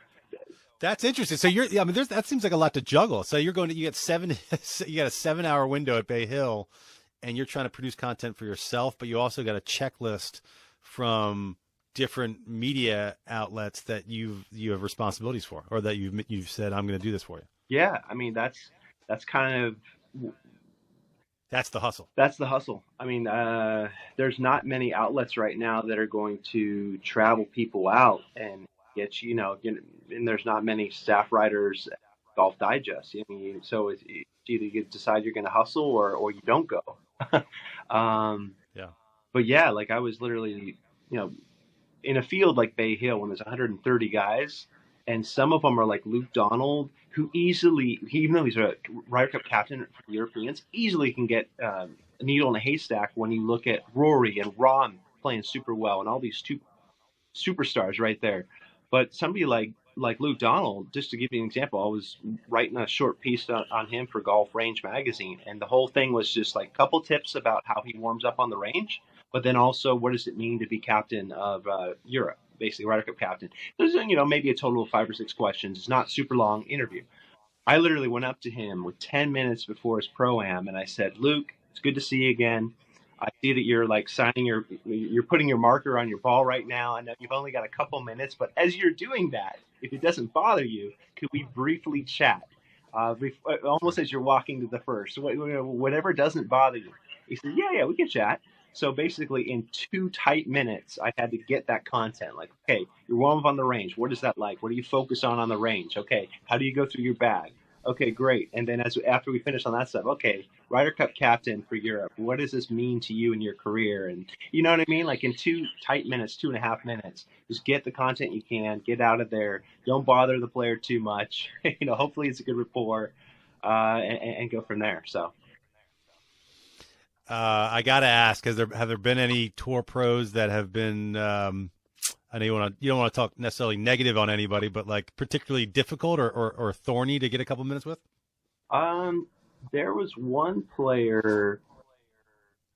that's interesting. So that seems like a lot to juggle. So you got a 7 hour window at Bay Hill, and you're trying to produce content for yourself, but you also got a checklist from different media outlets that you have responsibilities for, or that you've said, I'm going to do this for you.
Yeah. I mean, that's kind of,
that's the hustle.
That's the hustle. I mean, there's not many outlets right now that are going to travel people out and get and there's not many staff writers at Golf Digest. I mean, so it's either you decide you're going to hustle or you don't go. But yeah, like I was literally, in a field like Bay Hill when there's 130 guys, and some of them are like Luke Donald, who even though he's a Ryder Cup captain for the Europeans, easily can get a needle in a haystack when you look at Rory and Rahm playing super well and all these two superstars right there. But somebody like Luke Donald, just to give you an example, I was writing a short piece on him for Golf Range magazine, and the whole thing was just like a couple tips about how he warms up on the range, but then also what does it mean to be captain of Europe, basically Ryder Cup captain. There's maybe a total of 5 or 6 questions. It's not super long interview. I literally went up to him with 10 minutes before his pro-am, and I said, Luke, it's good to see you again. I see that you're like you're putting your marker on your ball right now. I know you've only got a couple minutes, but as you're doing that, if it doesn't bother you, could we briefly chat? Almost as you're walking to the first, whatever doesn't bother you. He said, yeah, we can chat. So basically in 2 tight minutes, I had to get that content. Like, okay, you're warm up on the range. What is that like? What do you focus on the range? Okay, how do you go through your bag? Okay, great. And then after we finish on that stuff, okay, Ryder Cup captain for Europe. What does this mean to you in your career? And you know what I mean? Like in 2 tight minutes, 2.5 minutes, just get the content you can, get out of there. Don't bother the player too much. Hopefully it's a good rapport, and go from there. So.
I got to ask, have there been any tour pros that have been, I know you don't want to talk necessarily negative on anybody, but like particularly difficult or thorny to get a couple minutes with?
There was one player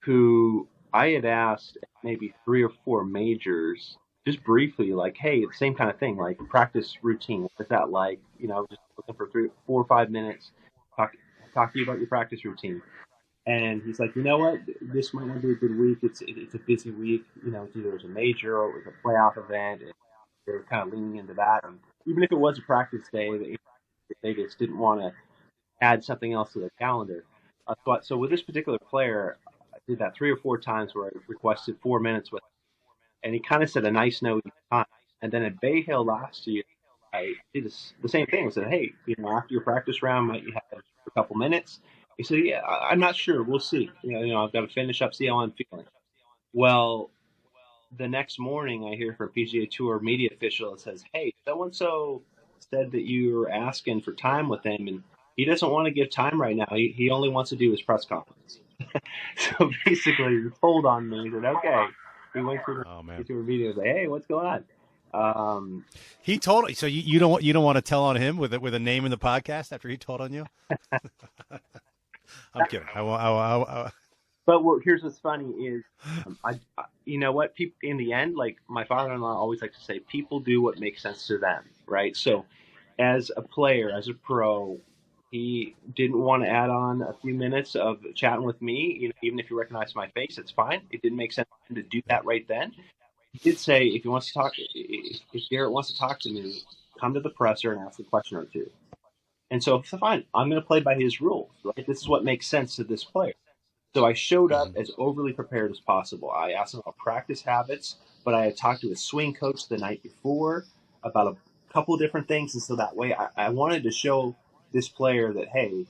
who I had asked maybe 3 or 4 majors, just briefly, like, hey, the same kind of thing, like practice routine. What's that like? Just looking for 3, 4, or 5 minutes, talk to you about your practice routine. And he's like, you know what? This might not be a good week. It's a busy week. It's either a major or it was a playoff event. And they were kind of leaning into that. And even if it was a practice day, they just didn't want to add something else to the calendar. So with this particular player, I did that 3 or 4 times where I requested 4 minutes with him. And he kind of said a nice no each time. And then at Bay Hill last year, I did the same thing. I said, hey, after your practice round, might you have a couple minutes? He said, yeah, I'm not sure. We'll see. I've got to finish up, see how I'm feeling. Well, the next morning I hear from a PGA Tour media official that says, hey, so-and-so said that you were asking for time with him, and he doesn't want to give time right now. He only wants to do his press conference. So basically, he pulled on me and said, okay. He went through the tour media and said, hey, what's going on?
He told so you don't want to tell on him with a name in the podcast after he told on you? I'm kidding.
But here's what's funny is, you know what? People in the end, like my father-in-law always likes to say, people do what makes sense to them, right? So, as a player, as a pro, he didn't want to add on a few minutes of chatting with me. Even if you recognize my face, it's fine. It didn't make sense for him to do that right then. He did say, if Garrett wants to talk to me, come to the presser and ask a question or two. And so, fine, I'm going to play by his rules, right? This is what makes sense to this player. So I showed up as overly prepared as possible. I asked him about practice habits, but I had talked to his swing coach the night before about a couple of different things. And so that way I wanted to show this player that, hey,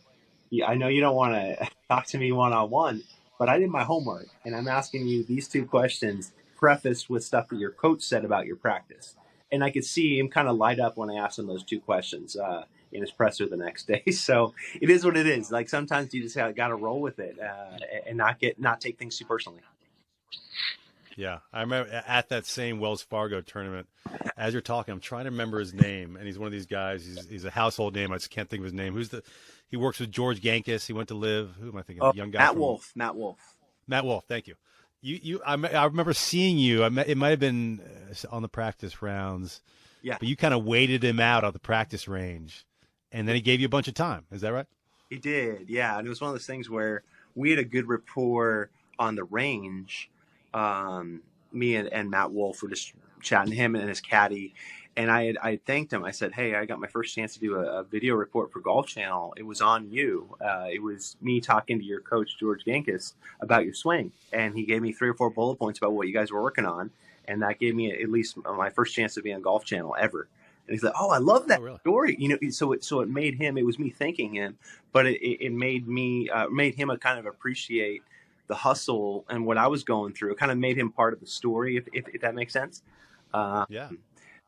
I know you don't want to talk to me one-on-one, but I did my homework, and I'm asking you these 2 questions prefaced with stuff that your coach said about your practice. And I could see him kind of light up when I asked him those 2 questions in his presser the next day. So it is what it is. Like sometimes you just got to roll with it and not take things too personally.
Yeah, I remember at that same Wells Fargo tournament, as you're talking, I'm trying to remember his name, and he's one of these guys. He's a household name. I just can't think of his name. He works with George Gankis. He went to live. Who am I thinking? The young guy.
Matt Wolff. Thank you.
I remember seeing you. It might have been on the practice rounds.
Yeah.
But you kind of waited him out on the practice range, and then he gave you a bunch of time. Is that right?
He did. Yeah. And it was one of those things where we had a good rapport on the range. Me and Matt Wolff were just chatting, him and his caddy. And I thanked him. I said, hey, I got my first chance to do a video report for Golf Channel. It was on you. It was me talking to your coach, George Gankis, about your swing. And he gave me 3 or 4 bullet points about what you guys were working on. And that gave me at least my first chance to be on Golf Channel ever. And he's like, oh, I love that story. So it made him, it was me thanking him, but it made him a kind of appreciate the hustle and what I was going through. It kind of made him part of the story, if that makes sense.
Yeah.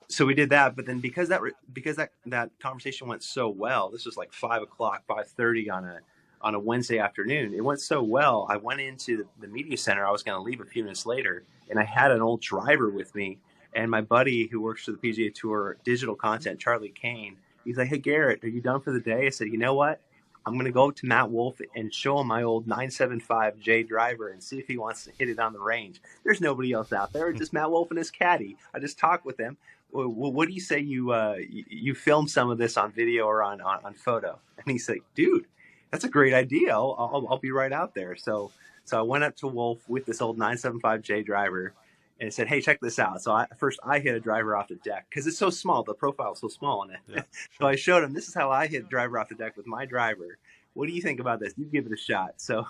So we did that, but then because that conversation went so well, this was like 5:30 on a Wednesday afternoon. It went so well. I went into the media center. I was going to leave a few minutes later, and I had an old driver with me, and my buddy who works for the PGA Tour digital content, Charlie Kane. He's like, "Hey Garrett, are you done for the day?" I said, "You know what? I'm going to go up to Matt Wolf and show him my old 975J driver and see if he wants to hit it on the range. There's nobody else out there. It's just Matt Wolf and his caddy. I just talked with him. Well, what do you say you film some of this on video or on photo?" And he's like, "Dude, that's a great idea. I'll be right out there." So I went up to Wolf with this old 975J driver and said, "Hey, check this out." So I hit a driver off the deck because it's so small. The profile is so small on it. Yeah. So I showed him, this is how I hit a driver off the deck with my driver. What do you think about this? You give it a shot. So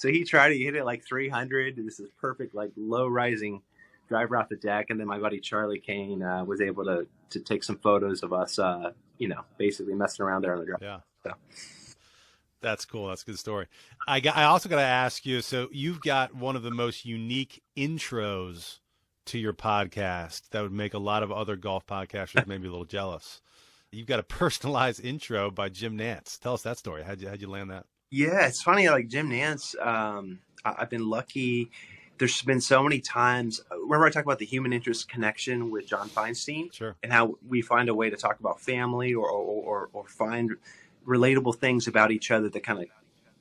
he tried it. He hit it like 300. This is perfect, like low rising driver off the deck. And then my buddy Charlie Kane was able to take some photos of us, basically messing around there on the drive.
Yeah.
So.
That's cool. That's a good story. I also got to ask you, so you've got one of the most unique intros to your podcast that would make a lot of other golf podcasters maybe a little jealous. You've got a personalized intro by Jim Nantz. Tell us that story. How'd you land that?
Yeah, it's funny. Like Jim Nantz, I've been lucky. There's been so many times. Remember I talked about the human interest connection with John Feinstein?
Sure.
And how we find a way to talk about family or find relatable things about each other that kind of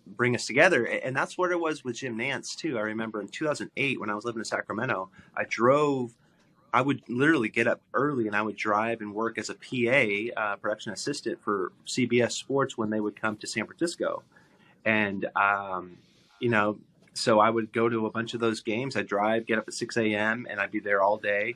bring us together. And that's what it was with Jim Nantz too. I remember in 2008 when I was living in Sacramento, I would literally get up early and I would drive and work as a PA, production assistant for CBS Sports when they would come to San Francisco. And, so I would go to a bunch of those games. I'd drive, get up at 6 a.m. and I'd be there all day.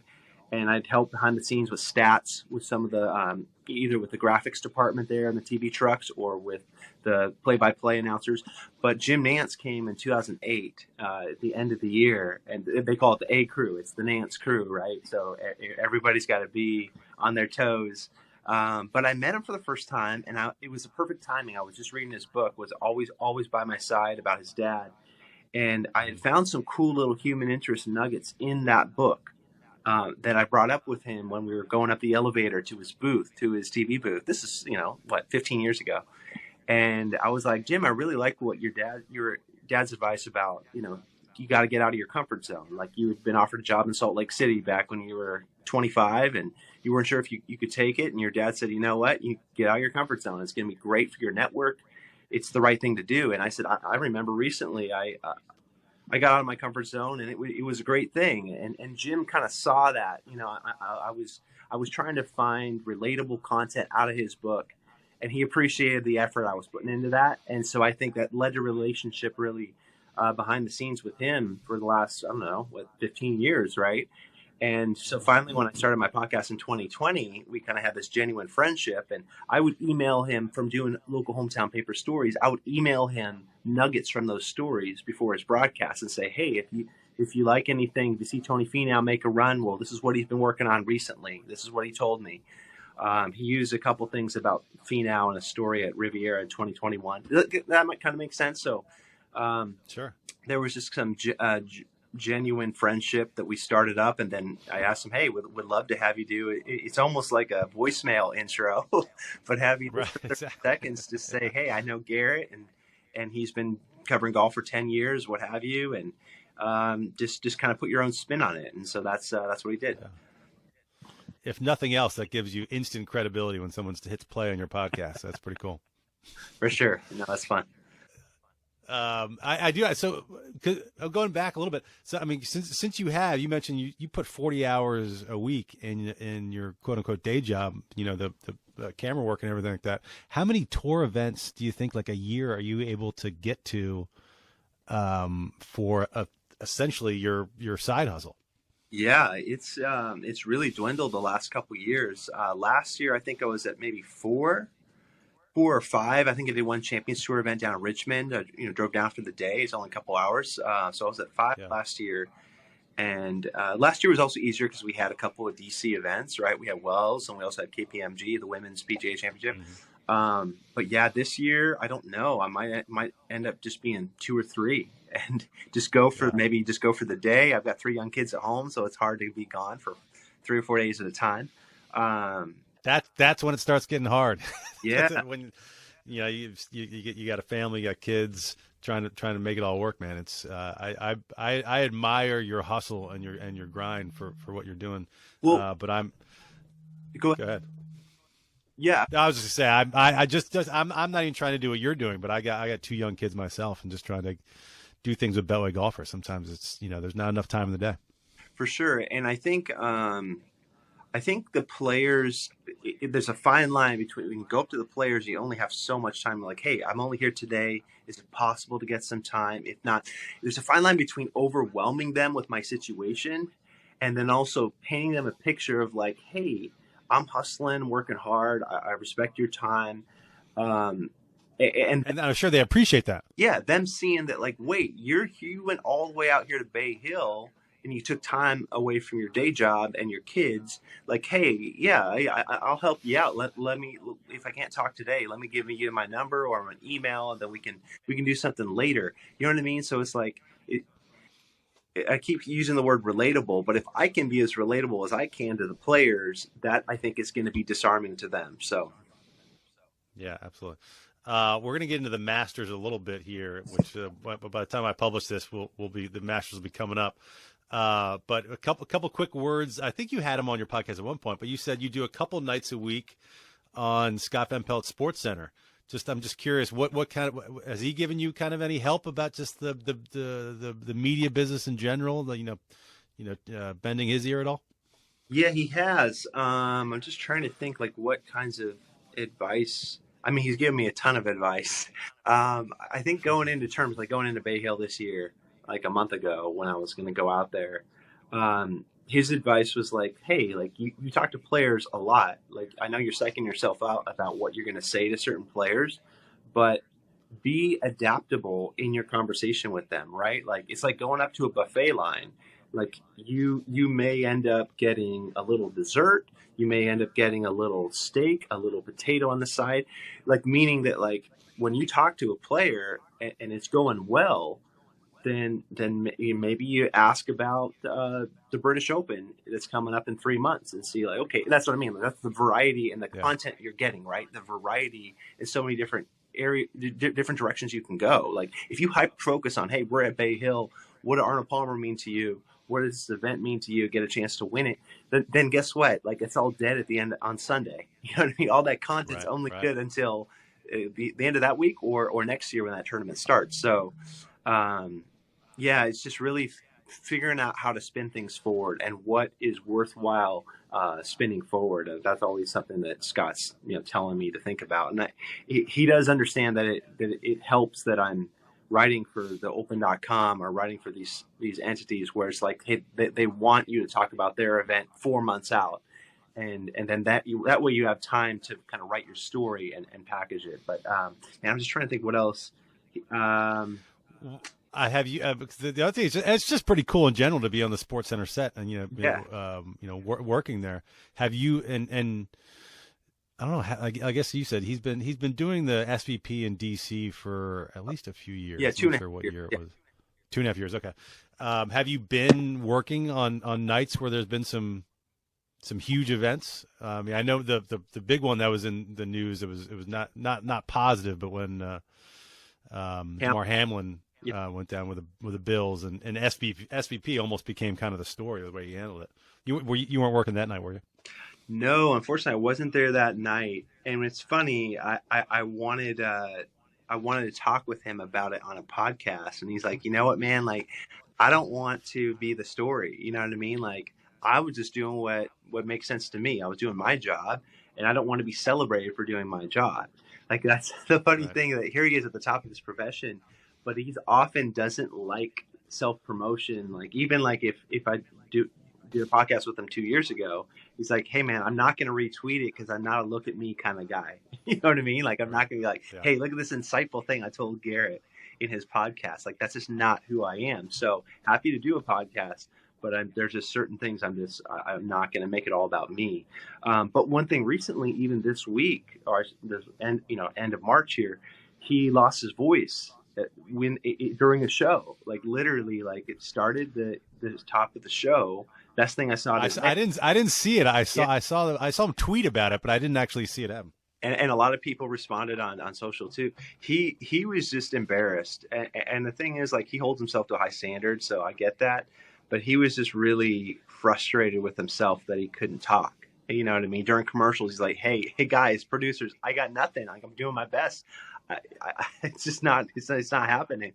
And I'd help behind the scenes with stats, with some of the, either with the graphics department there in the TV trucks or with the play-by-play announcers. But Jim Nantz came in 2008 at the end of the year, and they call it the A crew. It's the Nantz crew, right? So everybody's got to be on their toes. But I met him for the first time, and it was a perfect timing. I was just reading his book, was always by my side, about his dad. And I had found some cool little human interest nuggets in that book. That I brought up with him when we were going up the elevator to his booth, to his TV booth. This is, 15 years ago. And I was like, "Jim, I really like what your dad's advice about, you got to get out of your comfort zone. Like you had been offered a job in Salt Lake City back when you were 25 and you weren't sure if you could take it. And your dad said, you know what, you get out of your comfort zone. It's going to be great for your network. It's the right thing to do." And I said, I remember recently I got out of my comfort zone and it was a great thing. And Jim kind of saw that, I was trying to find relatable content out of his book and he appreciated the effort I was putting into that. And so I think that led to a relationship really behind the scenes with him for the last, 15 years. Right. And so finally, when I started my podcast in 2020, we kind of had this genuine friendship and I would email him from doing local hometown paper stories. I would email him nuggets from those stories before his broadcast and say, "Hey, if you like anything, if you see Tony Finau make a run, well, this is what he's been working on recently. This is what he told me." He used a couple things about Finau in a story at Riviera in 2021. That might kind of make sense. So
sure,
there was just some genuine friendship that we started up, and then I asked him, "Hey, would love to have you do it." It's almost like a voicemail intro, but have you
right,
for 30 seconds to say, "Hey, I know Garrett, and he's been covering golf for 10 years, what have you," and just kind of put your own spin on it. And so that's what he did.
Yeah. If nothing else, that gives you instant credibility when someone hits play on your podcast. That's pretty cool.
For sure. No, that's fun.
I do. So going back a little bit. So, I mean, since you mentioned you put 40 hours a week in your quote unquote day job, the camera work and everything like that. How many tour events do you think like a year are you able to get to, for essentially your side hustle?
Yeah, it's really dwindled the last couple of years. Last year, I think I was at maybe four or five. I think I did one Champions Tour event down in Richmond. I, drove down for the day. It's only a couple hours. So I was at 5 last year. And last year was also easier because we had a couple of DC events, right? We had Wells and we also had KPMG, the Women's PGA Championship. But yeah, this year, I don't know. I might end up just being 2 or 3 and just go for the day. I've got 3 young kids at home, so it's hard to be gone for 3 or 4 days at a time.
That's when it starts getting hard.
Yeah.
When you got a family, you got kids, trying to make it all work, man. It's I admire your hustle and your grind for what you're doing.
Well,
but I'm
go
ahead.
Yeah,
I was just gonna say I'm not even trying to do what you're doing, but I got 2 young kids myself, and just trying to do things with Beltway golfers. Sometimes it's there's not enough time in the day.
For sure, and I think the players, there's a fine line between, when you go up to the players, you only have so much time. Like, hey, I'm only here today. Is it possible to get some time? If not, there's a fine line between overwhelming them with my situation and then also painting them a picture of like, hey, I'm hustling, working hard. I respect your time. And
I'm sure they appreciate that.
Yeah, them seeing that, like, wait, you went all the way out here to Bay Hill and you took time away from your day job and your kids. Like, hey, yeah, I'll help you out. Let me, if I can't talk today, let me give you my number or an email, and then we can do something later. You know what I mean? So it's like, I keep using the word relatable, but if I can be as relatable as I can to the players, that I think is going to be disarming to them. So, yeah,
absolutely. We're going to get into the Masters a little bit here, which by the time I publish this, the Masters will be coming up. But a couple quick words. I think you had him on your podcast at one point, but you said you do a couple nights a week on Scott Van Pelt's SportsCenter. I'm just curious, what kind of, has he given you kind of any help about just the media business in general? Bending his ear at all?
Yeah, he has. I'm just trying to think like what kinds of advice. I mean, he's given me a ton of advice. I think going into Bay Hill this year, like a month ago when I was going to go out there, his advice was like, hey, like you talk to players a lot. Like, I know you're psyching yourself out about what you're going to say to certain players, but be adaptable in your conversation with them, right? Like, it's like going up to a buffet line. Like, you may end up getting a little dessert. You may end up getting a little steak, a little potato on the side, like, meaning that, like, when you talk to a player and it's going well, then maybe you ask about the British Open that's coming up in 3 months and see, like, okay, that's what I mean. Like, that's the variety and the content you're getting, right? The variety is so many different different directions you can go. Like, if you focus on, hey, we're at Bay Hill, what did Arnold Palmer mean to you? What does this event mean to you? Get a chance to win it. Then guess what? Like, it's all dead at the end on Sunday. You know what I mean? All that content's only good until the end of that week or next year when that tournament starts. So, yeah, it's just really figuring out how to spin things forward and what is worthwhile spinning forward. That's always something that Scott's telling me to think about, and he does understand that it helps that I'm writing for the Open.com or writing for these entities where it's like, hey, they want you to talk about their event 4 months out, and then that way you have time to kind of write your story and package it. But and I'm just trying to think what else.
I have you. The other thing is, it's just pretty cool in general to be on the SportsCenter set and working there. Have you and I don't know. I guess you said he's been doing the SVP in DC for at least a few years.
Yeah, 2.5
years. What year
it
was? 2.5 years. Okay. Have you been working on nights where there's been some huge events? I mean, I know the big one that was in the news. It was not positive, but when Damar Hamlin went down with the Bills and SVP almost became kind of the story the way he handled it. You weren't working that night, were you?
No, unfortunately, I wasn't there that night. And it's funny. I wanted to talk with him about it on a podcast, and he's like, you know what, man? Like, I don't want to be the story. You know what I mean? Like, I was just doing what makes sense to me. I was doing my job, and I don't want to be celebrated for doing my job. Like, that's the funny thing, that here he is at the top of his profession, but he often doesn't like self-promotion. Like, even like if I did a podcast with him 2 years ago, he's like, hey man, I'm not going to retweet it because I'm not a look at me kind of guy. You know what I mean? Like, I'm not going to be like, hey, look at this insightful thing I told Garrett in his podcast. Like, that's just not who I am. So happy to do a podcast, but there's just certain things I'm not going to make it all about me. But one thing recently, even this week, or end of March here, he lost his voice during a show. Like literally, like it started the top of the show. Best thing I saw.
I didn't see it. I saw him tweet about it, but I didn't actually see it happen.
And a lot of people responded on social too. He was just embarrassed. And the thing is, like, he holds himself to a high standard, so I get that. But he was just really frustrated with himself that he couldn't talk. You know what I mean? During commercials, he's like, hey guys, producers, I got nothing. Like, I'm doing my best. It's just not, it's not happening.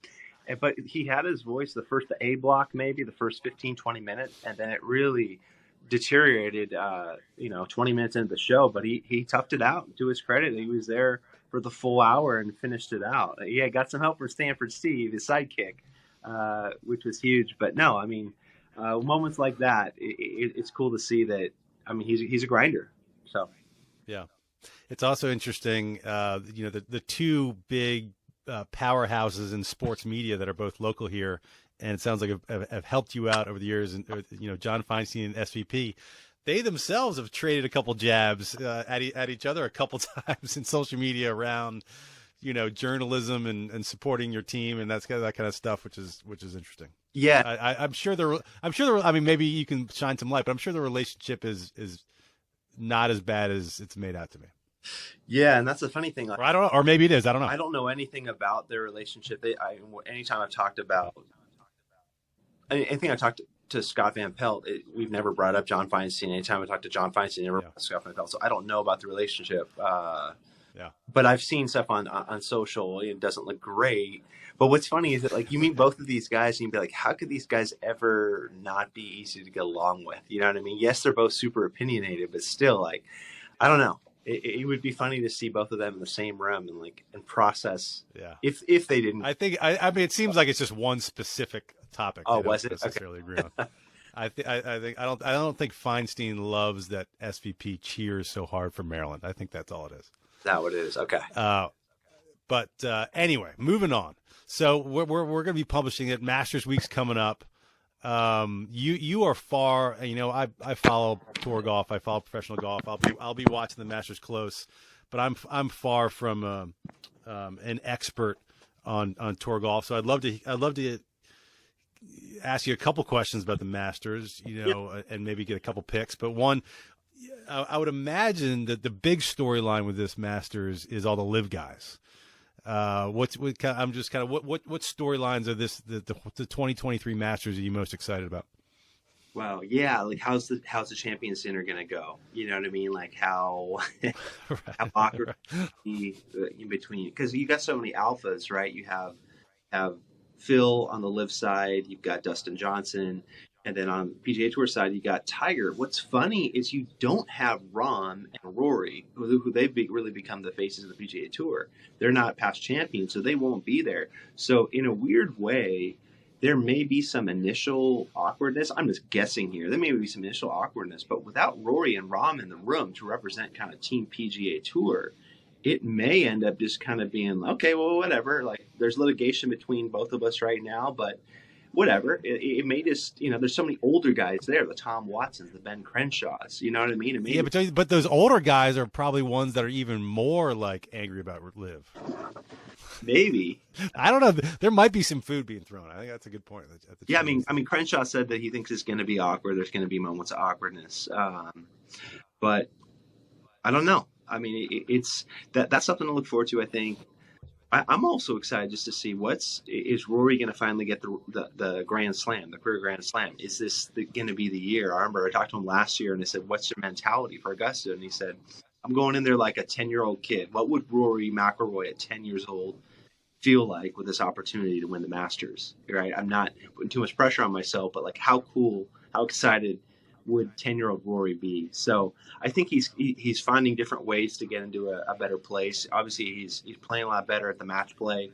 But he had his voice, the A block, maybe the first 15, 20 minutes. And then it really deteriorated, 20 minutes into the show, but he toughed it out. To his credit, he was there for the full hour and finished it out. Yeah, got some help from Stanford Steve, his sidekick, which was huge. But no, I mean, moments like that, it's cool to see that. I mean, he's a grinder. So, yeah,
it's also interesting. The two big powerhouses in sports media that are both local here, and it sounds like have helped you out over the years. And John Feinstein and SVP, they themselves have traded a couple jabs at each other a couple times in social media around, journalism and supporting your team and that kind of stuff, which is interesting.
Yeah,
I'm sure I mean, maybe you can shine some light, but I'm sure the relationship is not as bad as it's made out to be.
Yeah, and that's the funny thing.
I don't know, or maybe it is. I don't know.
I don't know anything about their relationship. Anytime I've talked about anything, I talked to Scott Van Pelt, we've never brought up John Feinstein. Anytime I talk to John Feinstein, never brought up Scott Van Pelt. So I don't know about the relationship. But I've seen stuff on social. It doesn't look great. But what's funny is that, like, you meet both of these guys and you'd be like, how could these guys ever not be easy to get along with? You know what I mean? Yes, they're both super opinionated, but still, like, I don't know. It would be funny to see both of them in the same room and process. Yeah. If they didn't, I
mean, it seems like it's just one specific topic.
Oh, was it?
Necessarily agree on. I don't think Feinstein loves that SVP cheers so hard for Maryland. I think that's all it is.
That what it is. Okay.
But anyway, moving on. So we're going to be publishing it. Masters Week's coming up. You are far. I follow tour golf. I follow professional golf. I'll be watching the Masters close, but I'm far from an expert on tour golf. So I'd love to ask you a couple questions about the Masters. And maybe get a couple picks. But one, I would imagine that the big storyline with this Masters is all the live guys. What storylines are the 2023 Masters are you most excited about?
Wow, yeah, like how's the Champions Dinner gonna go? You know what I mean? Like how how awkward in between, because you got so many alphas, right? You have Phil on the live side, you've got Dustin Johnson. And then on PGA Tour side, you got Tiger. What's funny is you don't have Rahm and Rory, who they've really become the faces of the PGA Tour. They're not past champions, so they won't be there. So in a weird way, there may be some initial awkwardness. I'm just guessing here. There may be some initial awkwardness, but without Rory and Rahm in the room to represent kind of Team PGA Tour, it may end up just kind of being, okay, well, whatever. Like, there's litigation between both of us right now, but whatever. It may just, there's so many older guys there, the Tom Watsons, the Ben Crenshaws, you know what I mean?
But those older guys are probably ones that are even more like angry about live.
Maybe.
I don't know. There might be some food being thrown. I think that's a good point.
Yeah, I mean, Crenshaw said that he thinks it's going to be awkward. There's going to be moments of awkwardness. But I don't know. I mean, that's something to look forward to, I think. I'm also excited just to see is Rory going to finally get the Grand Slam, the career Grand Slam? Is this going to be the year? I remember I talked to him last year and I said, what's your mentality for Augusta? And he said, I'm going in there like a 10-year-old kid. What would Rory McIlroy at 10 years old feel like with this opportunity to win the Masters? Right? I'm not putting too much pressure on myself, but like how cool, how excited would 10-year-old Rory be? So I think he's finding different ways to get into a better place. Obviously, he's playing a lot better at the match play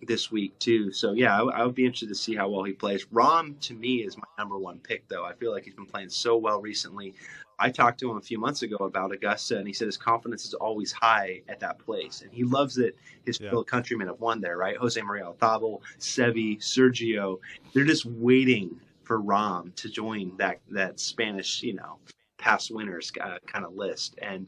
this week too. So yeah, I would be interested to see how well he plays. Rahm to me is my number one pick, though. I feel like he's been playing so well recently. I talked to him a few months ago about Augusta, and he said his confidence is always high at that place, and he loves that his fellow countrymen have won there. Right, Jose Maria Althabo, Seve, Sergio, they're just waiting for Rahm to join that Spanish, past winners kind of list. And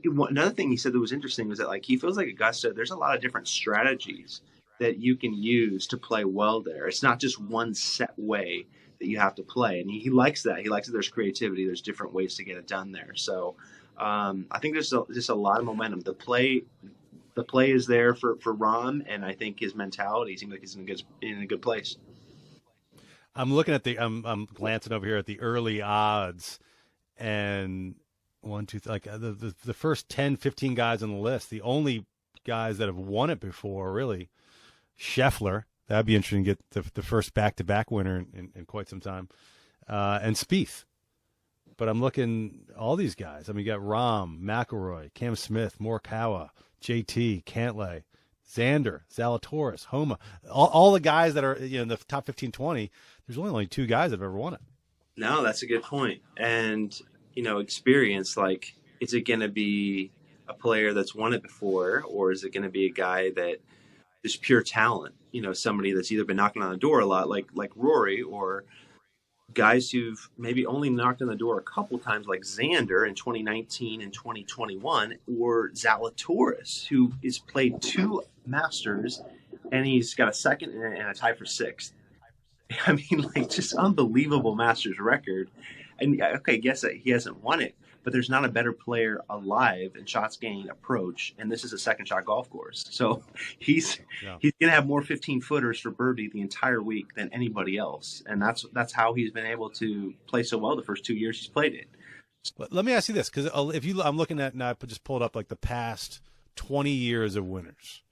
another thing he said that was interesting was that like he feels like Augusta, there's a lot of different strategies that you can use to play well there. It's not just one set way that you have to play, and he likes that. He likes that there's creativity. There's different ways to get it done there. So I think there's just a lot of momentum. The play is there for Rahm, and I think his mentality seems like he's in a good place.
I'm looking at I'm glancing over here at the early odds, and the first 10, 15 guys on the list, the only guys that have won it before, really, Scheffler. That'd be interesting to get the first back-to-back winner in quite some time, and Spieth. But I'm looking all these guys. I mean, you got Rahm, McIlroy, Cam Smith, Morikawa, JT, Cantlay, Xander, Zalatoris, Homa, all the guys that are in the top 15, 20. There's only two guys that have ever won it.
No, that's a good point. And experience. Like, is it going to be a player that's won it before, or is it going to be a guy that is pure talent? Somebody that's either been knocking on the door a lot, like Rory, or guys who've maybe only knocked on the door a couple times, like Xander in 2019 and 2021, or Zalatoris, who has played 2 Masters and he's got a second and a tie for 6th. I mean, like, just unbelievable Masters record. And okay, guess that he hasn't won it, but there's not a better player alive in shots gained approach, and this is a second shot golf course. So he's going to have more 15-footers for birdie the entire week than anybody else, and that's how he's been able to play so well the first 2 years he's played it.
Let me ask you this, because I'm looking at now, I just pulled up like the past 20 years of winners,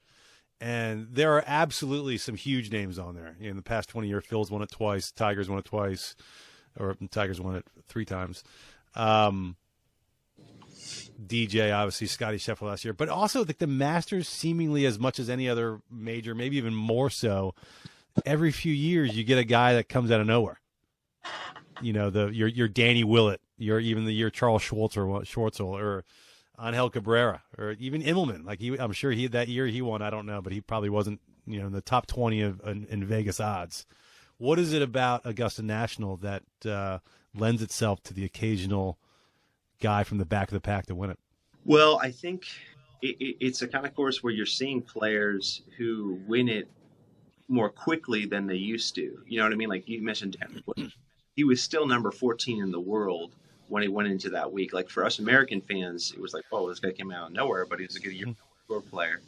and there are absolutely some huge names on there. In the past 20 years, Phil's won it twice, Tiger's won it twice, or Tiger's won it 3 times. DJ, obviously, Scotty Scheffler last year, but also the Masters seemingly as much as any other major, maybe even more so. Every few years, you get a guy that comes out of nowhere. Your Danny Willett, your Charles Schwartzel, or Angel Cabrera, or even Immelman. Like I'm sure that year he won. I don't know, but he probably wasn't in the top 20 in Vegas odds. What is it about Augusta National that lends itself to the occasional guy from the back of the pack to win it?
Well, I think it's a kind of course where you're seeing players who win it more quickly than they used to. You know what I mean? Like you mentioned, he was still number 14 in the world when he went into that week. Like for us American fans, it was like, oh, this guy came out of nowhere, but he was a good tour player.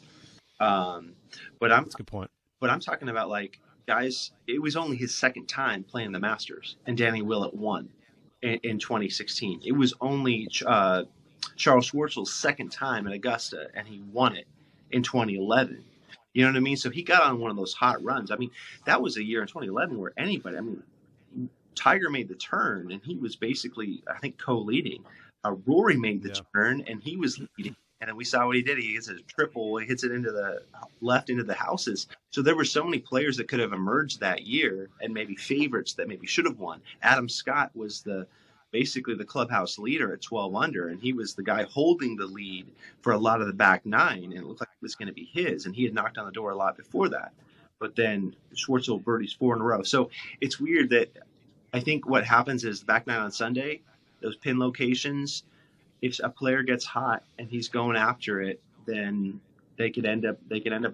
That's
a good point.
But I'm talking about like guys. It was only his second time playing the Masters, and Danny Willett won in 2016. It was only Charles Schwartzel's second time at Augusta, and he won it in 2011. You know what I mean? So he got on one of those hot runs. I mean, that was a year in 2011 where Tiger made the turn, and he was basically, I think, co-leading. Rory made the turn, and he was leading. And then we saw what he did. He hits a triple. He hits it into the left into the houses. So there were so many players that could have emerged that year, and maybe favorites that maybe should have won. Adam Scott was basically the clubhouse leader at 12 under, and he was the guy holding the lead for a lot of the back 9, and it looked like it was going to be his. And he had knocked on the door a lot before that. But then Schwartzel birdies 4 in a row. So it's weird that I think what happens is the back 9 on Sunday, those pin locations, if a player gets hot and he's going after it, then they could end up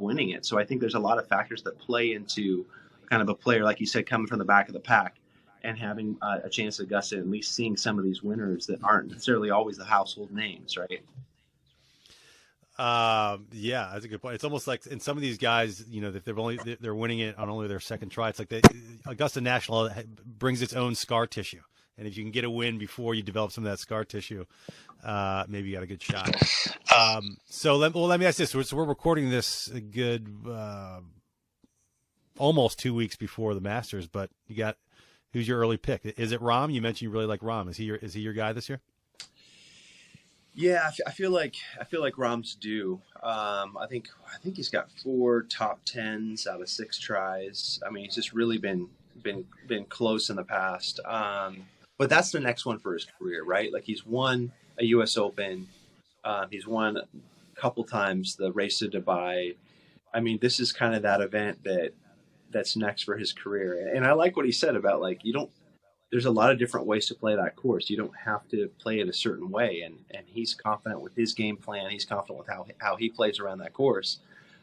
winning it. So I think there's a lot of factors that play into kind of a player, like you said, coming from the back of the pack and having a chance at Augusta, at least seeing some of these winners that aren't necessarily always the household names, right?
Yeah, that's a good point. It's almost like in some of these guys, if they're winning it on only their second try, it's like Augusta National brings its own scar tissue. And if you can get a win before you develop some of that scar tissue, maybe you got a good shot. So let me ask this. So we're recording this a good almost 2 weeks before the Masters, but who's your early pick? Is it Rahm? You mentioned you really like Rahm. Is he your guy this year?
Yeah, I feel like Rahm's due. I think he's got 4 top 10s out of 6 tries. I mean, he's just really been close in the past. But that's the next one for his career, right? Like he's won a U.S. Open. He's won a couple times the Race to Dubai. I mean, this is kind of that event that's next for his career. And I like what he said about like, you don't there's a lot of different ways to play that course. You don't have to play it a certain way. And he's confident with his game plan. He's confident with how he plays around that course.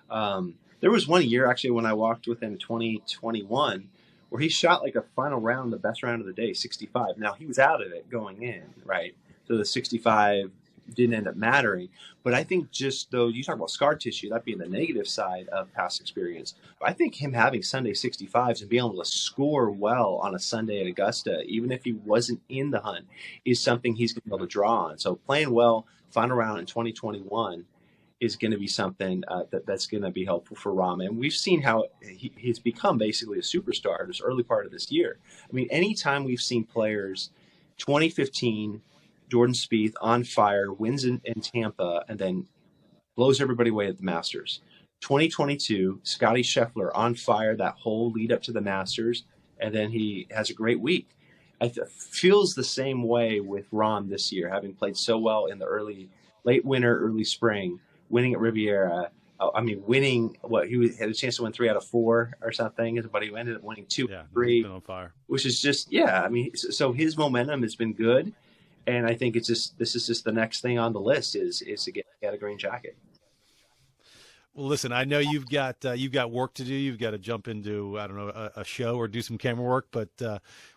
There was one year, actually, when I walked with him in 2021, where he shot like a final round, the best round of the day, 65. Now, he was out of it going in, right? So the 65 didn't end up mattering. But I think just though you talk about scar tissue, that being the negative side of past experience, I think him having Sunday 65s and being able to score well on a Sunday at Augusta, even if he wasn't in the hunt, is something he's going to be able to draw on. So playing well, final round in 2021 is going to be something that's going to be helpful for Rahm. And we've seen how he's become basically a superstar this early part of this year. I mean, anytime we've seen players, 2015, Jordan Spieth on fire, wins in Tampa, and then blows everybody away at the Masters. 2022, Scotty Scheffler on fire that whole lead up to the Masters, and then he has a great week. Feels the same way with Rahm this year, having played so well in the late winter, early spring, winning at Riviera. Winning he had a chance to win 3 out of 4 or something, but he ended up winning 2 out of 3,
been on fire.
Which is just so his momentum has been good. And I think this is just the next thing on the list is to get a green jacket.
Well, listen, I know you've got work to do. You've got to jump into, I don't know, a show or do some camera work, but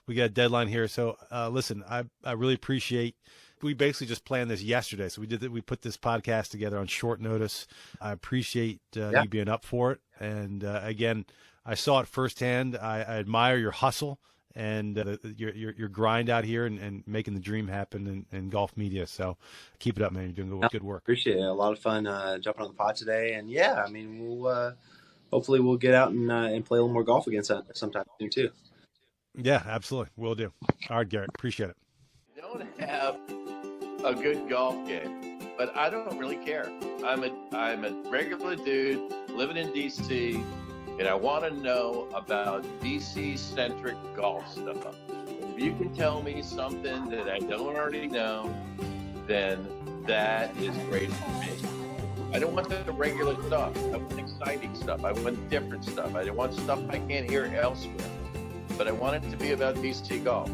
we got a deadline here. So listen, I really appreciate. We basically just planned this yesterday, so we put this podcast together on short notice. I appreciate you being up for it. And again, I saw it firsthand. I admire your hustle and your grind out here and making the dream happen in golf media. So keep it up, man. You're doing good work.
Appreciate it. A lot of fun jumping on the pod today. And we'll hopefully we'll get out and play a little more golf again sometime soon too.
Yeah, absolutely. Will do. All right, Garrett. Appreciate it.
I don't have a good golf game, but I don't really care. I'm a regular dude living in DC. And I want to know about DC-centric golf stuff. If you can tell me something that I don't already know, then that is great for me. I don't want the regular stuff. I want exciting stuff. I want different stuff. I want stuff I can't hear elsewhere. But I want it to be about DC golf.